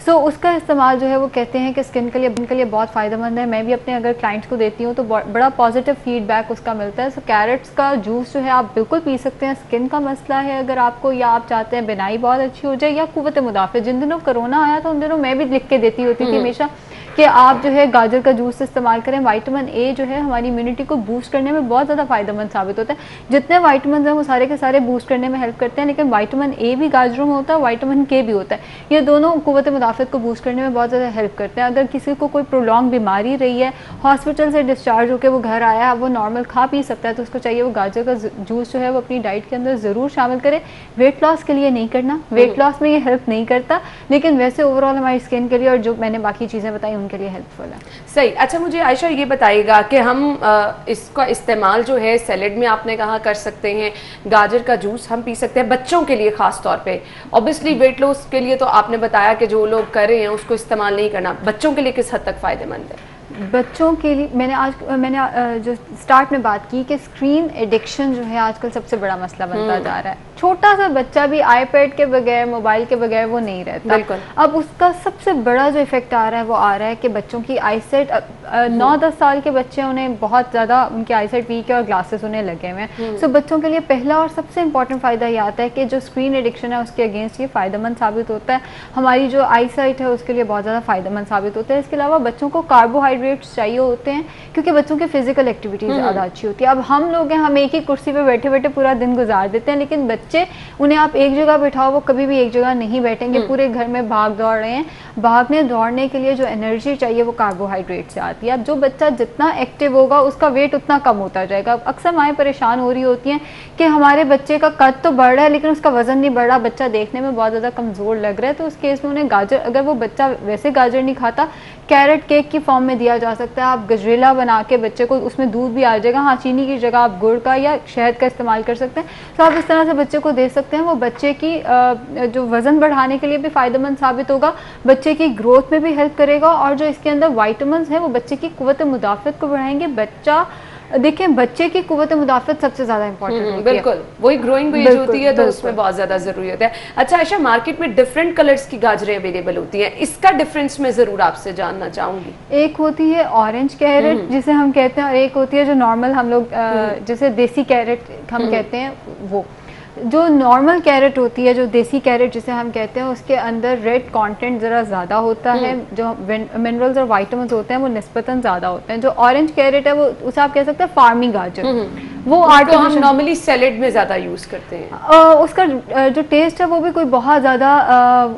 [SPEAKER 5] So उसका इस्तेमाल जो है वो कहते हैं कि स्किन के लिए बहुत फ़ायदेमंद है। मैं भी अपने अगर क्लाइंट्स को देती हूँ तो बड़ा पॉजिटिव फीडबैक उसका मिलता है। सो कैरेट्स का जूस जो है आप बिल्कुल पी सकते हैं। स्किन का मसला है अगर आपको, या आप चाहते हैं बिनाई बहुत अच्छी हो जाए, या कुव्वत मुदाफ़िअत, जिन दिनों कोरोना आया था उन दिनों मैं भी लिख के देती होती थी हमेशा कि आप जो है गाजर का जूस इस्तेमाल करें। विटामिन ए जो है हमारी इम्यूनिटी को बूस्ट करने में बहुत ज़्यादा फायदेमंद साबित होता है। जितने विटामिन हैं वो सारे के सारे बूस्ट करने में हेल्प करते हैं, लेकिन विटामिन ए भी गाजरों में होता है, विटामिन के भी होता है। ये दोनों कुव्वत मुदाफ़िअत को बूस्ट करने में बहुत ज़्यादा हेल्प करते हैं। अगर किसी को कोई प्रोलॉन्ग बीमारी रही है, हॉस्पिटल से डिस्चार्ज होकर वो घर आया, वो नॉर्मल खा पी सकता है, तो उसको चाहिए वो गाजर का जूस जो है वो अपनी डाइट के अंदर ज़रूर शामिल करे। वेट लॉस के लिए नहीं करना, वेट लॉस में ये हेल्प नहीं करता, लेकिन वैसे ओवरऑल हमारी स्किन के लिए और जो मैंने बाकी चीज़ें बताई उनके लिए हेल्पफुल है।
[SPEAKER 1] सही। अच्छा, मुझे आयशा ये बताइएगा कि हम इसका इस्तेमाल जो है सैलेड में आपने कहा कर सकते हैं, गाजर का जूस हम पी सकते हैं बच्चों के लिए खास तौर पे। ऑब्वियसली वेट लॉस के लिए तो आपने बताया कि जो लोग कर रहे हैं उसको इस्तेमाल नहीं करना, बच्चों के लिए किस हद तक फ़ायदेमंद है?
[SPEAKER 5] बच्चों के लिए मैंने जो स्टार्ट में बात की कि स्क्रीन एडिक्शन जो है आजकल सबसे बड़ा मसला बनता जा रहा है। छोटा सा बच्चा भी आईपैड के बगैर, मोबाइल के बगैर वो नहीं रहता। अब उसका सबसे बड़ा जो इफेक्ट आ रहा है वो आ रहा है कि बच्चों की आईसाइट, 9-10 साल के बच्चे उन्हें बहुत ज़्यादा उनकी आईसाइट वीक है और ग्लासेस उन्हें लगे हुए हैं। सो बच्चों के लिए पहला और सबसे इंपॉर्टेंट फ़ायदा ये आता है कि जो स्क्रीन एडिक्शन है उसके अगेंस्ट ये फ़ायदेमंद साबित होता है। हमारी जो आईसाइट है उसके लिए बहुत ज़्यादा फ़ायदेमंद साबित होता है। इसके अलावा बच्चों को कार्बोहाइड्रेट्स चाहिए होते हैं क्योंकि बच्चों की फिजिकल एक्टिविटी ज़्यादा अच्छी होती है। अब हम लोग हैं, हम एक ही कुर्सी पे बैठे बैठे पूरा दिन गुजार देते हैं, लेकिन बच्चे, उन्हें आप एक जगह बैठाओ वो कभी भी एक जगह नहीं बैठेंगे। पूरे घर में भाग दौड़ रहे हैं, भागने दौड़ने के लिए जो एनर्जी चाहिए वो कार्बोहाइड्रेट से आती है। अब जो बच्चा जितना एक्टिव होगा उसका वेट उतना कम होता जाएगा। अक्सर माएँ परेशान हो रही होती हैं कि हमारे बच्चे का कद तो बढ़ रहा है लेकिन उसका वजन नहीं बढ़ रहा, बच्चा देखने में बहुत ज़्यादा कमज़ोर लग रहा है। तो उस केस में उन्हें गाजर, अगर वो बच्चा वैसे गाजर नहीं खाता, कैरेट केक की फॉर्म में दिया जा सकता है। आप गजरेला बना के बच्चे को, उसमें दूध भी आ जाएगा, हाँ चीनी की जगह आप गुड़ का या शहद का इस्तेमाल कर सकते हैं। तो आप इस तरह से बच्चे को दे सकते हैं। वो बच्चे की जो वज़न बढ़ाने के लिए भी फ़ायदेमंद साबित होगा, बच्चे की ग्रोथ में भी हेल्प करेगा, और जो इसके अंदर वाइटामिन्स हैं वो बच्चे की कुव्वत मुदाफ़िअत को बढ़ाएंगे। बच्चा, देखिए बच्चे की कुव्वत मुदाफ़िअत सबसे ज़्यादा इंपॉर्टेंट होती है।
[SPEAKER 1] बिल्कुल, वही ग्रोइंग एज होती है तो उसमें बहुत ज़्यादा ज़रूरी होता है। अच्छा आयशा, मार्केट में डिफरेंट कलर्स की गाजरें अवेलेबल होती हैं, इसका डिफरेंस मैं ज़रूर आपसे जानना चाहूँगी।
[SPEAKER 5] एक होती है ऑरेंज कैरेट जिसे हम कहते हैं, और एक होती है जो नॉर्मल हम लोग जैसे देसी कैरेट हम कहते हैं। वो जो नॉर्मल कैरेट होती है, जो देसी कैरेट जिसे हम कहते हैं, उसके अंदर रेड कंटेंट ज़रा ज़्यादा होता है, जो मिनरल्स और विटामिन्स होते हैं वो निस्बतन ज़्यादा होते हैं। जो ऑरेंज कैरेट है वो उसे आप कह सकते हैं फार्मी गाजर, वो
[SPEAKER 1] हम नॉर्मली सैलेड में ज़्यादा यूज़ करते हैं।
[SPEAKER 5] उसका जो टेस्ट है वो भी कोई बहुत ज़्यादा,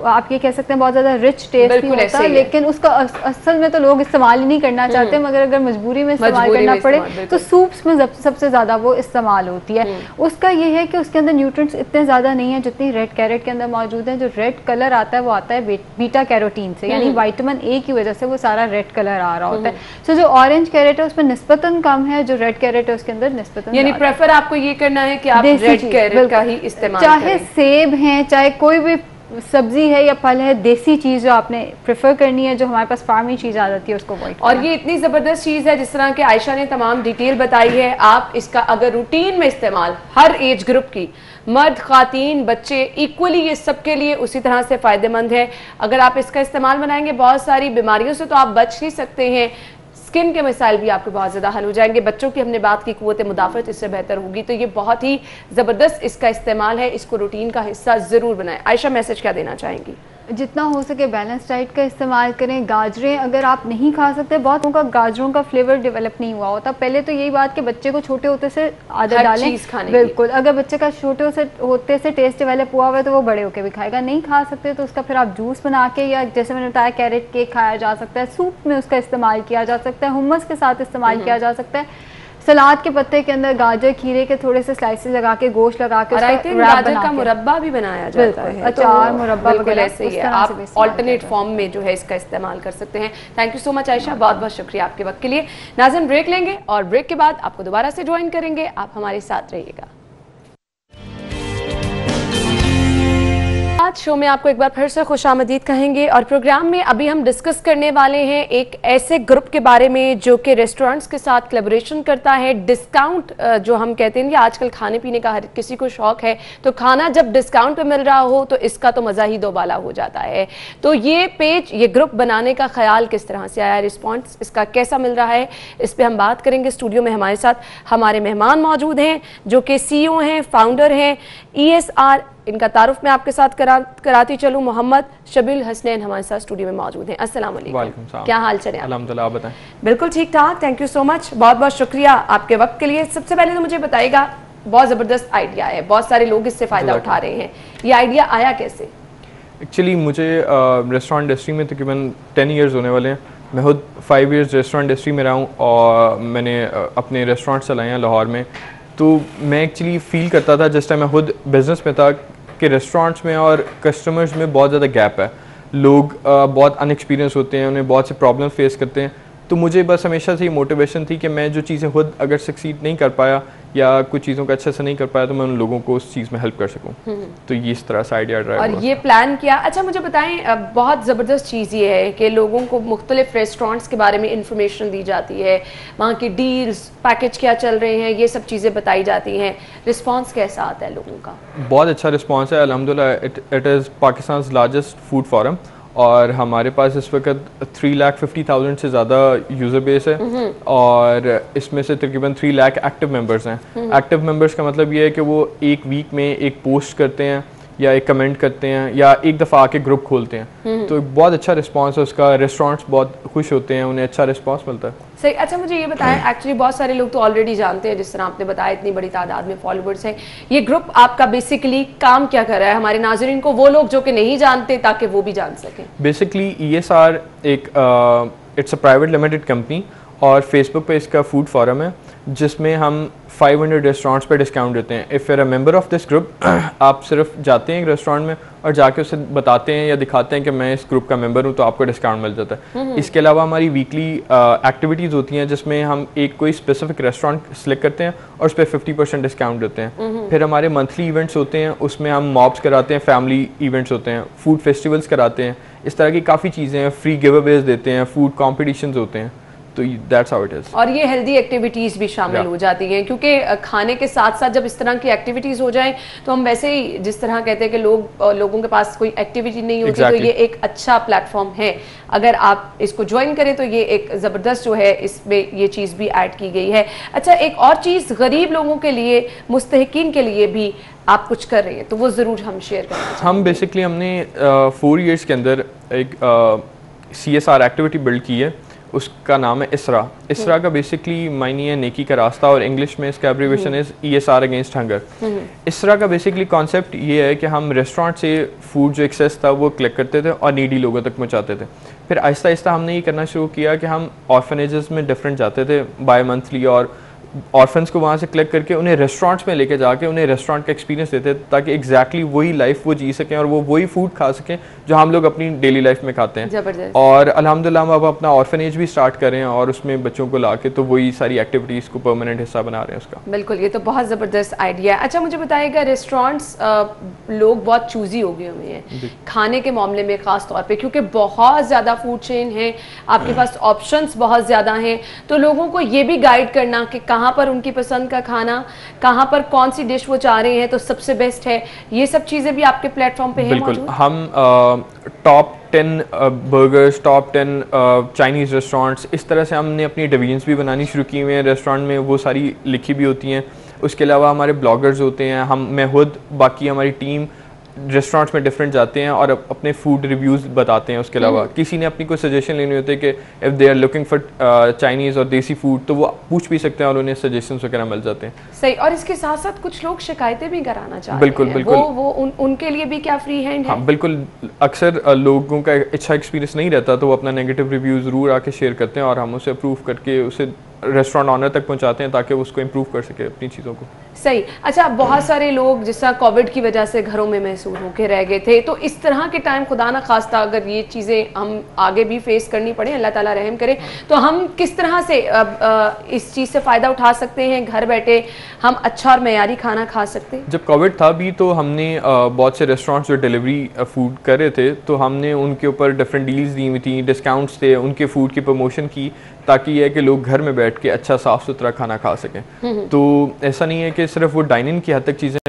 [SPEAKER 5] आप ये कह सकते हैं बहुत ज़्यादा रिच टेस्ट नहीं होता, लेकिन उसका असल में तो लोग इस्तेमाल ही नहीं करना चाहते, मगर अगर मजबूरी में इस्तेमाल करना पड़े तो सूप्स में सबसे ज़्यादा वो इस्तेमाल होती है। उसका ये है कि उसके अंदर न्यूट्रिएंट्स इतने ज़्यादा नहीं है जितनी रेड कैरेट के अंदर मौजूद है। जो रेड कलर आता है वो आता है बीटा कैरोटीन से, यानी विटामिन ए की वजह से वो सारा रेड कलर आ रहा होता है। सो जो ऑरेंज कैरेट है उसमें निस्बतन कम है, जो रेड कैरेट है उसके अंदर निस्बतन,
[SPEAKER 1] यानी प्रेफर आपको ये करना है कि आप रेड कैरेट का ही इस्तेमाल करें।
[SPEAKER 5] चाहे सेब हैं, चाहे कोई भी सब्जी है या फल है, देसी चीज़ जो आपने प्रेफर करनी है, जो हमारे पास फार्मी चीज़ आ जाती है उसको अवॉइड।
[SPEAKER 1] और ये इतनी ज़बरदस्त चीज़ है, जिस तरह के आयशा ने तमाम डिटेल बताई है, आप इसका अगर रूटीन में इस्तेमाल, हर एज ग्रुप की, मर्द, खातीन, बच्चे, इक्वली ये सबके लिए उसी तरह से फ़ायदेमंद है। अगर आप इसका इस्तेमाल बनाएंगे बहुत सारी बीमारियों से तो आप बच ही सकते हैं। स्किन के मसाइल भी आपके बहुत ज़्यादा हल हो जाएंगे। बच्चों की हमने बात की, कुव्वत मुदाफ़अत इससे बेहतर होगी। तो ये बहुत ही ज़बरदस्त इसका इस्तेमाल है, इसको रूटीन का हिस्सा ज़रूर बनाएं। आयशा, मैसेज क्या देना चाहेंगी?
[SPEAKER 5] जितना हो सके बैलेंस डाइट का इस्तेमाल करें। गाजरें अगर आप नहीं खा सकते, बहुत लोगों का गाजरों का फ्लेवर डेवलप नहीं हुआ होता। पहले तो यही बात कि बच्चे को छोटे होते से आदत डालें। बिल्कुल, अगर बच्चे का छोटे से होते से टेस्ट डेवलप हुआ हुआ है तो वो बड़े होकर भी खाएगा। नहीं खा सकते तो उसका फिर आप जूस बना के, या जैसे मैंने बताया कैरेट केक खाया जा सकता है, सूप में उसका इस्तेमाल किया जा सकता है, हुम्मस के साथ इस्तेमाल किया जा सकता है, सलाद के पत्ते के अंदर गाजर खीरे के थोड़े से स्लाइसेस लगा के, गोश्त लगा के,
[SPEAKER 1] गाजर का मुरब्बा भी बनाया जाता है,
[SPEAKER 5] अचार मुरब्बा वगैरह
[SPEAKER 1] ऐसे ही है। आप ऑल्टरनेट फॉर्म में जो है इसका इस्तेमाल कर सकते हैं। Thank you so much Ayesha, बहुत बहुत शुक्रिया आपके वक्त के लिए। नाज़रीन, ब्रेक लेंगे और ब्रेक के बाद आपको दोबारा से ज्वाइन करेंगे। आप हमारे साथ रहिएगा। बाद शो में आपको एक बार फिर से खुशामदीद कहेंगे और प्रोग्राम में अभी हम डिस्कस करने वाले हैं एक ऐसे ग्रुप के बारे में जो कि रेस्टोरेंट्स के साथ कोलैबोरेशन करता है। डिस्काउंट जो हम कहते हैं कि आजकल खाने पीने का हर किसी को शौक है, तो खाना जब डिस्काउंट पे मिल रहा हो तो इसका तो मज़ा ही दोबाला हो जाता है। तो ये पेज, ये ग्रुप बनाने का ख्याल किस तरह से आया, रिस्पॉन्स इसका कैसा मिल रहा है, इस पर हम बात करेंगे। स्टूडियो में हमारे साथ हमारे मेहमान मौजूद हैं जो कि CEO हैं, फाउंडर हैं ESR। इनका तारुफ मैं आपके साथ कराती चलूं। मोहम्मद शबील हसनैन हमारे साथ स्टूडियो में मौजूद हैं। अस्सलाम वालेकुम, क्या हाल चाल है?
[SPEAKER 2] अल्हम्दुलिल्लाह, आप बताएं।
[SPEAKER 1] बिल्कुल ठीक ठाक, थैंक यू सो मच, बहुत बहुत शुक्रिया आपके वक्त के लिए। सबसे पहले तो मुझे बताइएगा, बहुत ज़बरदस्त आइडिया है, बहुत सारे लोग इससे फ़ायदा उठा रहे हैं, ये आइडिया आया कैसे?
[SPEAKER 6] एक्चुअली मुझे रेस्टोरेंट इंडस्ट्री में तकरीबन 10 ईयर्स होने वाले हैं। मैं खुद 5 ईयर्स रेस्टोरेंट इंडस्ट्री में रहा हूँ और मैंने अपने रेस्टोरेंट चलाए हैं लाहौर में। तो मैं एक्चुअली फ़ील करता था जिस टाइम मैं खुद बिज़नेस में था कि रेस्टोरेंट्स में और कस्टमर्स में बहुत ज़्यादा गैप है। लोग बहुत अनएक्सपीरियंस होते हैं, उन्हें बहुत से प्रॉब्लम फेस करते हैं। तो मुझे बस हमेशा से ये मोटिवेशन थी कि मैं जो चीज़ें खुद अगर सक्सीड नहीं कर पाया या कुछ चीज़ों का अच्छे से नहीं कर पाया तो मैं उन लोगों को उस चीज़ में हेल्प कर सकूं। तो ये इस तरह से आइडिया ड्राइव
[SPEAKER 1] और ये प्लान किया। अच्छा मुझे बताएं, बहुत ज़बरदस्त चीज़ ये है कि लोगों को मुख्तलिफ रेस्टोरेंट्स के बारे में इंफॉर्मेशन दी जाती है, वहाँ की डील्स, पैकेज क्या चल रहे हैं, ये सब चीज़ें बताई जाती हैं। रिस्पॉन्स कैसा आता है लोगों का? बहुत
[SPEAKER 6] अच्छा रिस्पॉन्स है अल्हम्दुलिल्लाह। It is Pakistan largest food forum और हमारे पास इस वक्त 3,50,000 से ज़्यादा यूज़र बेस है और इसमें से तकरीबन 3 लाख एक्टिव मेंबर्स हैं। एक्टिव मेंबर्स का मतलब ये है कि वो एक वीक में एक पोस्ट करते हैं या एक कमेंट करते हैं या एक दफ़ा आके ग्रुप खोलते हैं। तो बहुत अच्छा रिस्पांस है उसका। रेस्टोरेंट्स बहुत खुश होते हैं, उन्हें अच्छा रिस्पांस मिलता है।
[SPEAKER 1] सही। अच्छा मुझे ये बताएं, एक्चुअली बहुत सारे लोग तो ऑलरेडी जानते हैं, जिस तरह आपने बताया इतनी बड़ी तादाद में फॉलोअर्स हैं। ये ग्रुप आपका बेसिकली काम क्या कर रहा है, हमारे नाज़रीन को, वो लोग जो कि नहीं जानते, ताकि वो भी जान सकें?
[SPEAKER 6] बेसिकली ESR एक it's a private limited company और फेसबुक पे इसका फूड फोरम है जिसमें हम 500 रेस्टोरेंट्स पे डिस्काउंट देते हैं। If you're a member of this group, आप सिर्फ जाते हैं एक रेस्टोरेंट में और जाके उसे बताते हैं या दिखाते हैं कि मैं इस ग्रुप का मेंबर हूँ, तो आपको डिस्काउंट मिल जाता है। इसके अलावा हमारी वीकली एक्टिविटीज़ होती हैं जिसमें हम एक कोई स्पेसिफिक रेस्टोरेंट सेलेक्ट करते हैं और उस पर 50% डिस्काउंट देते हैं। फिर हमारे मंथली इवेंट्स होते हैं, उसमें हम मॉब्स कराते हैं, फैमिली इवेंट्स होते हैं, फूड फेस्टिवल्स कराते हैं, इस तरह की काफ़ी चीज़ें हैं। फ्री गिव अवेज देते हैं, फूड कॉम्पिटिशन्स होते हैं। तो that's how it is।
[SPEAKER 1] और ये हेल्दी एक्टिविटीज़ भी शामिल हो जाती हैं, क्योंकि खाने के साथ साथ जब इस तरह की एक्टिविटीज़ हो जाएं तो हम वैसे ही जिस तरह कहते हैं कि लोगों के पास कोई एक्टिविटी नहीं होती, तो ये एक अच्छा प्लेटफॉर्म है। अगर आप इसको ज्वाइन करें तो ये एक ज़बरदस्त जो है, इसमें ये चीज़ भी ऐड की गई है। अच्छा, एक और चीज़ गरीब लोगों के लिए, मुस्तहिकीन के लिए भी आप कुछ कर रहे हैं, तो वो ज़रूर हम शेयर करें।
[SPEAKER 6] हम बेसिकली हमने 4 ईयर्स के अंदर एक CSR एक्टिविटी बिल्ड की है, उसका नाम है इसरा। इसरा का बेसिकली मायने है नेकी का रास्ता और इंग्लिश में इसका abbreviation is ESR against hunger. इसरा का बेसिकली कॉन्सेप्ट ये है कि हम रेस्टोरेंट से फूड जो एक्सेस था वो कलेक्ट करते थे और नीडी लोगों तक पहुंचाते थे। फिर आहिस्ता आहिस्ता हमने ये करना शुरू किया कि हम ऑर्फनेजेस में डिफरेंट जाते थे बाय मंथली और ऑर्फन्स को वहाँ से कलेक्ट करके उन्हें रेस्टोरेंट्स में लेके जाके उन्हें रेस्टोरेंट का एक्सपीरियंस देते ताकि एग्जैक्टली वही लाइफ वो जी सकें और वो वही फूड खा सकें जो हम लोग अपनी डेली लाइफ में खाते हैं। और अल्हम्दुलिल्लाह हम अब अपना ऑर्फनेज भी स्टार्ट करें और उसमें बच्चों को ला के तो वही सारी एक्टिविटीज़ को परमानेंट हिस्सा बना रहे हैं उसका।
[SPEAKER 1] बिल्कुल, ये तो बहुत ज़बरदस्त आइडिया है। अच्छा मुझे बताइएगा, रेस्टोरेंट्स लोग बहुत चूजी हो गए हुए हैं खाने के मामले में, ख़ास तौर पर क्योंकि बहुत ज़्यादा फूड चेन है, आपके पास ऑप्शंस बहुत ज़्यादा हैं, तो लोगों को ये भी गाइड करना कि कहाँ पर उनकी पसंद का खाना, कहाँ पर कौन सी डिश वो चाह रहे हैं तो सबसे बेस्ट है, ये सब चीज़ें भी आपके प्लेटफॉर्म पे हैं
[SPEAKER 6] बिल्कुल
[SPEAKER 1] मौजूद?
[SPEAKER 6] हम top 10 burgers, top 10 Chinese restaurants, इस तरह से हमने अपनी डिवीजन्स भी बनानी शुरू की हुई हैं रेस्टोरेंट में, वो सारी लिखी भी होती हैं। उसके अलावा हमारे ब्लॉगर्स होते हैं, मैं खुद, बाकी हमारी टीम रेस्टोरेंट्स में डिफरेंट जाते हैं और अपने फूड रिव्यूज़ बताते हैं। उसके अलावा किसी ने अपनी कोई सजेशन लेनी होती है कि if they are looking for Chinese और देसी फूड तो वो पूछ भी सकते हैं और उन्हें सजेशंस वगैरह मिल जाते हैं।
[SPEAKER 1] सही। और इसके साथ साथ कुछ लोग शिकायतें भी कराना चाहते
[SPEAKER 6] बिल्कुल,
[SPEAKER 1] हैं,
[SPEAKER 6] बिल्कुल।
[SPEAKER 1] वो उनके लिए भी क्या फ्री हैंड है?
[SPEAKER 6] हाँ बिल्कुल, अक्सर लोगों का अच्छा एक्सपीरियंस नहीं रहता तो वो अपना नेगेटिव रिव्यू ज़रूर आके शेयर करते हैं और हम उसे अप्रूव करके उसे रेस्टोरेंट ऑनर तक पहुँचाते हैं ताकि वो उसको इम्प्रूव कर सके अपनी चीज़ों को।
[SPEAKER 1] सही। अच्छा, बहुत सारे लोग जिस तरह कोविड की वजह से घरों में महसूर होकर रह गए थे, तो इस तरह के टाइम खुदा ना खास्ता अगर ये चीज़ें हम आगे भी फेस करनी पड़े, अल्लाह ताला रहम करे, तो हम किस तरह से इस चीज़ से फ़ायदा उठा सकते हैं? घर बैठे हम अच्छा और मयारी खाना खा सकते हैं?
[SPEAKER 6] जब कोविड था भी तो हमने बहुत से रेस्टोरेंट्स जो डिलीवरी फूड कर रहे थे, तो हमने उनके ऊपर डिफरेंट डील्स दी हुई थी, डिस्काउंट्स थे, उनके फूड की प्रमोशन की, ताकि यह है कि लोग घर में बैठ के अच्छा साफ़ सुथरा खाना खा सकें। तो ऐसा नहीं है कि सिर्फ वो डाइनिंग की हद तक चीज़ें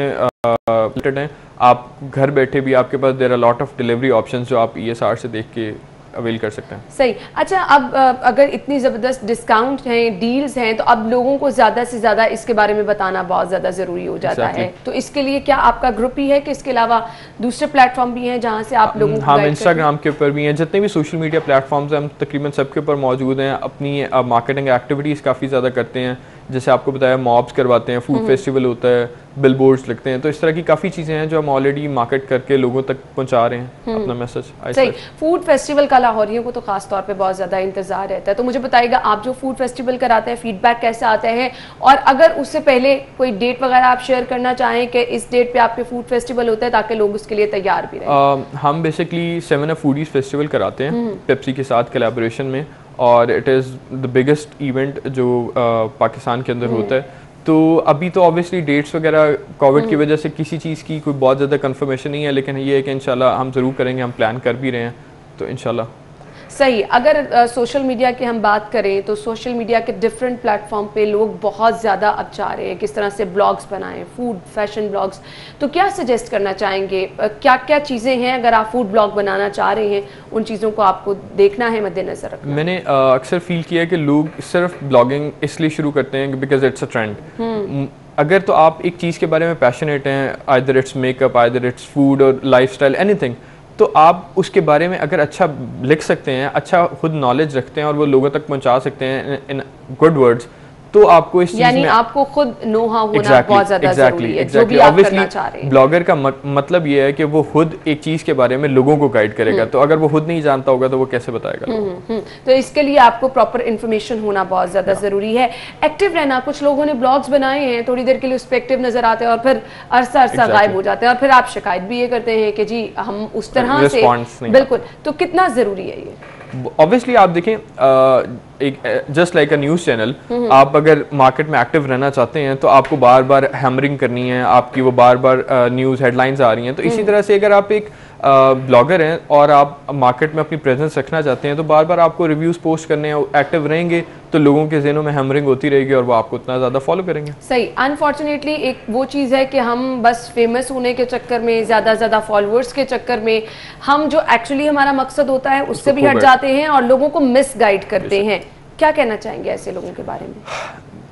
[SPEAKER 6] लिमिटेड हैं, आप घर बैठे भी आपके पास there are lot of delivery options जो आप ESR से देख के अवेल कर सकते हैं।
[SPEAKER 1] सही। अच्छा, अब अगर इतनी ज़बरदस्त डिस्काउंट हैं, डील्स हैं, तो अब लोगों को ज़्यादा से ज़्यादा इसके बारे में बताना बहुत ज़्यादा ज़रूरी हो जाता है। तो इसके लिए क्या आपका ग्रुप ही है कि इसके अलावा दूसरे प्लेटफॉर्म भी हैं जहाँ से आप लोगों को?
[SPEAKER 6] हम इंस्टाग्राम के ऊपर भी हैं, जितने भी सोशल मीडिया प्लेटफॉर्म्स हैं हम तकरीबन सबके ऊपर मौजूद हैं। अपनी मार्केटिंग एक्टिविटीज़ काफ़ी ज़्यादा करते हैं, जैसे आपको बताया मॉब्स करवाते हैं, फूड फेस्टिवल होता है, बिलबोर्ड्स लगते हैं, तो इस तरह की काफ़ी चीज़ें हैं जो हम ऑलरेडी मार्केट करके लोगों तक पहुंचा रहे हैं अपना मैसेज।
[SPEAKER 1] सही। फूड फेस्टिवल का लाहौरियों को तो खास तौर पे बहुत ज़्यादा इंतजार रहता है, तो मुझे बताइएगा आप जो फूड फेस्टिवल कराते हैं फीडबैक कैसे आता है, और अगर उससे पहले कोई डेट वगैरह आप शेयर करना चाहें कि इस डेट पे आपके फूड फेस्टिवल होता है, ताकि लोग उसके लिए तैयार भी रहें।
[SPEAKER 6] हम बेसिकली 7 फूडीज फेस्टिवल कराते हैं पेप्सी के साथ कोलैबोरेशन में, और it is the biggest event जो पाकिस्तान के अंदर होता है। तो अभी तो ऑब्वियसली डेट्स वगैरह कोविड की वजह से किसी चीज़ की कोई बहुत ज़्यादा कंफर्मेशन नहीं है, लेकिन ये है कि इंशाल्लाह हम ज़रूर करेंगे, हम प्लान कर भी रहे हैं, तो इंशाल्लाह।
[SPEAKER 1] सही। अगर सोशल मीडिया की हम बात करें तो सोशल मीडिया के डिफरेंट प्लेटफॉर्म पे लोग बहुत ज़्यादा अब चाह रहे हैं किस तरह से ब्लॉग्स बनाएं, फूड फैशन ब्लॉग्स, तो क्या सजेस्ट करना चाहेंगे? क्या क्या चीज़ें हैं अगर आप फूड ब्लॉग बनाना चाह रहे हैं, उन चीज़ों को आपको देखना है, मद्देनजर रखना?
[SPEAKER 6] मैंने अक्सर फील किया है कि लोग सिर्फ ब्लॉगिंग इसलिए शुरू करते हैं बिकॉज इट्स अ ट्रेंड। अगर तो आप एक चीज़ के बारे में पैशनेट हैं, either it's makeup, either its food और लाइफस्टाइल, एनीथिंग, तो आप उसके बारे में अगर अच्छा लिख सकते हैं, अच्छा खुद नॉलेज रखते हैं और वो लोगों तक पहुंचा सकते हैं इन गुड वर्ड्स, तो आपको इस चीज में
[SPEAKER 1] आपको खुद नो हाउ होना बहुत ज्यादा जरूरी है, जो भी आप करना चाह रहे हैं।
[SPEAKER 6] ब्लॉगर का मतलब ये है कि वो खुद एक चीज के बारे में लोगों को गाइड करेगा, तो अगर वो खुद नहीं जानता होगा तो वो कैसे बताएगा?
[SPEAKER 1] तो इसके लिए आपको प्रॉपर इन्फॉर्मेशन होना बहुत ज्यादा जरूरी है। एक्टिव रहना, कुछ लोगों ने ब्लॉग्स बनाए हैं, थोड़ी देर के लिए उस पर एक्टिव नजर आते हैं और फिर अरसा गायब हो जाते हैं, और फिर आप शिकायत भी ये करते हैं कि जी हम उस तरह से, बिल्कुल, तो कितना जरूरी है ये?
[SPEAKER 6] ऑब्वियसली आप देखें, एक just like a news channel, आप अगर मार्केट में एक्टिव रहना चाहते हैं तो आपको बार बार हैमरिंग करनी है, आपकी वो बार बार न्यूज़ हेडलाइंस आ रही हैं, तो इसी तरह से अगर आप एक ब्लॉगर हैं और आप मार्केट में अपनी प्रेजेंस रखना चाहते हैं तो बार बार आपको रिव्यूज़ पोस्ट करने हैं, एक्टिव रहेंगे तो लोगों के ज़हनों में हैमरिंग होती रहेगी और वो आपको उतना ज़्यादा फॉलो करेंगे।
[SPEAKER 1] सही। अनफॉर्चुनेटली एक वो चीज़ है कि हम बस फेमस होने के चक्कर में, ज़्यादा फॉलोअर्स के चक्कर में, हम जो एक्चुअली हमारा मकसद होता है उससे भी हट जाते हैं और लोगों को मिस गाइड करते हैं। क्या कहना चाहेंगे ऐसे लोगों के बारे में?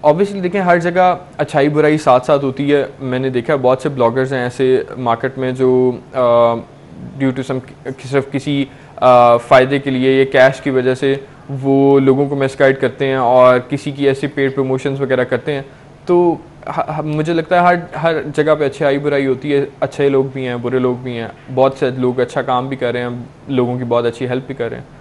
[SPEAKER 6] ऑब्वियसली देखें, हर जगह अच्छाई बुराई साथ साथ होती है। मैंने देखा है बहुत से ब्लॉगर्स हैं ऐसे मार्केट में जो ड्यू टू सम सिर्फ किसी फ़ायदे के लिए या कैश की वजह से वो लोगों को मिसगाइड करते हैं और किसी की ऐसी पेड प्रमोशंस वगैरह करते हैं। तो मुझे लगता है हर जगह पे अच्छाई बुराई होती है, अच्छे लोग भी हैं, बुरे लोग भी हैं, बहुत से लोग अच्छा काम भी कर रहे हैं, लोगों की बहुत अच्छी हेल्प भी कर रहे हैं।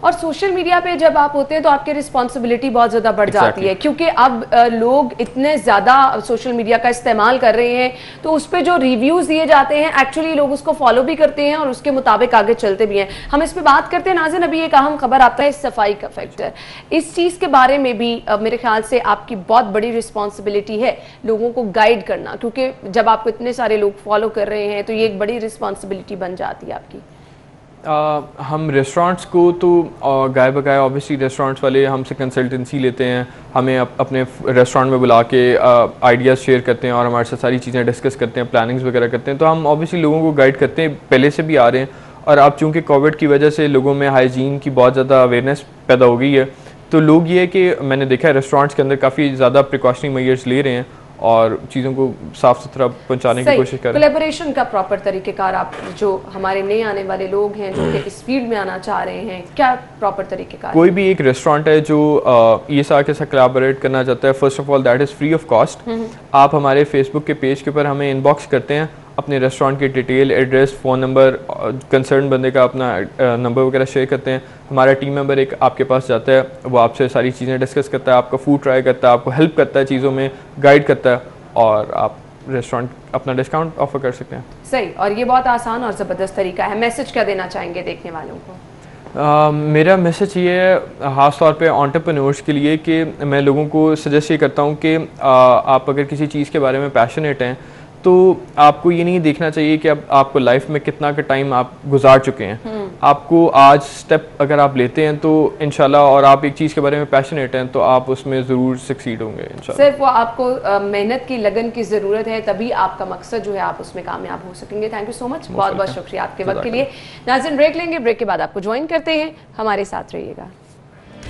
[SPEAKER 1] और सोशल मीडिया पे जब आप होते हैं तो आपकी रिस्पॉन्सिबिलिटी बहुत ज़्यादा बढ़ जाती है, क्योंकि अब लोग इतने ज़्यादा सोशल मीडिया का इस्तेमाल कर रहे हैं, तो उस पर जो रिव्यूज़ दिए जाते हैं एक्चुअली लोग उसको फॉलो भी करते हैं और उसके मुताबिक आगे चलते भी हैं। हम इस पर बात करते हैं नाज़िन, अभी एक अहम खबर आता है सफाई का फैक्टर, इस चीज़ के बारे में भी मेरे ख्याल से आपकी बहुत बड़ी रिस्पॉन्सिबिलिटी है लोगों को गाइड करना, क्योंकि जब आपको इतने सारे लोग फॉलो कर रहे हैं तो ये एक बड़ी रिस्पॉन्सिबिलिटी बन जाती है आपकी।
[SPEAKER 6] हम रेस्टोरेंट्स को तो गाय बगाए ऑब्वियसली रेस्टोरेंट्स वाले हमसे कंसल्टेंसी लेते हैं, हमें अपने रेस्टोरेंट में बुला के आइडियाज़ शेयर करते हैं और हमारे साथ सारी चीज़ें डिस्कस करते हैं, प्लानिंग्स वगैरह करते हैं। तो हम ऑब्वियसली लोगों को गाइड करते हैं, पहले से भी आ रहे हैं। और अब चूँकि कोविड की वजह से लोगों में हाइजीन की बहुत ज़्यादा अवेयरनेस पैदा हो गई है, तो लोग ये है कि मैंने देखा है रेस्टोरेंट्स के अंदर काफ़ी ज़्यादा प्रिकॉशनरी मेजर्स ले रहे हैं और चीज़ों को साफ सुथरा पहुंचाने की कोशिश करें।
[SPEAKER 1] कोलैबोरेशन का प्रॉपर तरीक़ेकार, आप जो हमारे नए आने वाले लोग हैं जो कि इस फील्ड में आना चाह रहे हैं, क्या प्रॉपर तरीक़ेकार?
[SPEAKER 6] कोई भी एक रेस्टोरेंट है जो ESR के साथ कोलैबोरेट करना चाहता है, first of all that is free of cost. आप हमारे फेसबुक के पेज के ऊपर हमें इनबॉक्स करते हैं, अपने रेस्टोरेंट की detail, address, phone number, concern बंदे का अपना नंबर वगैरह शेयर करते हैं। हमारा टीम मेंबर एक आपके पास जाता है, वो आपसे सारी चीज़ें डिस्कस करता है, आपका फूड ट्राई करता है, आपको हेल्प करता है, चीज़ों में गाइड करता है और आप रेस्टोरेंट अपना डिस्काउंट ऑफर कर सकते हैं।
[SPEAKER 1] सही, और ये बहुत आसान और ज़बरदस्त तरीका है। मैसेज क्या देना चाहेंगे देखने वालों को?
[SPEAKER 6] मेरा मैसेज ये है ख़ास तौर पे एंटरप्रेन्योर्स के लिए कि मैं लोगों को सजेस्ट ये करता हूँ कि आप अगर किसी चीज़ के बारे में पैशनेट हैं तो आपको ये नहीं देखना चाहिए कि अब आपको लाइफ में कितना का टाइम आप गुजार चुके हैं। आपको आज स्टेप अगर आप लेते हैं तो इंशाल्लाह, और आप एक चीज़ के बारे में पैशनेट हैं तो आप उसमें ज़रूर सक्सीड होंगे इंशाल्लाह।
[SPEAKER 1] सिर्फ वो आपको मेहनत की लगन की ज़रूरत है, तभी आपका मकसद जो है आप उसमें कामयाब हो सकेंगे। थैंक यू सो मच, बहुत बहुत शुक्रिया आपके वक्त के लिए। नाज़रीन, ब्रेक लेंगे, ब्रेक के बाद आपको ज्वाइन करते हैं, हमारे साथ रहिएगा।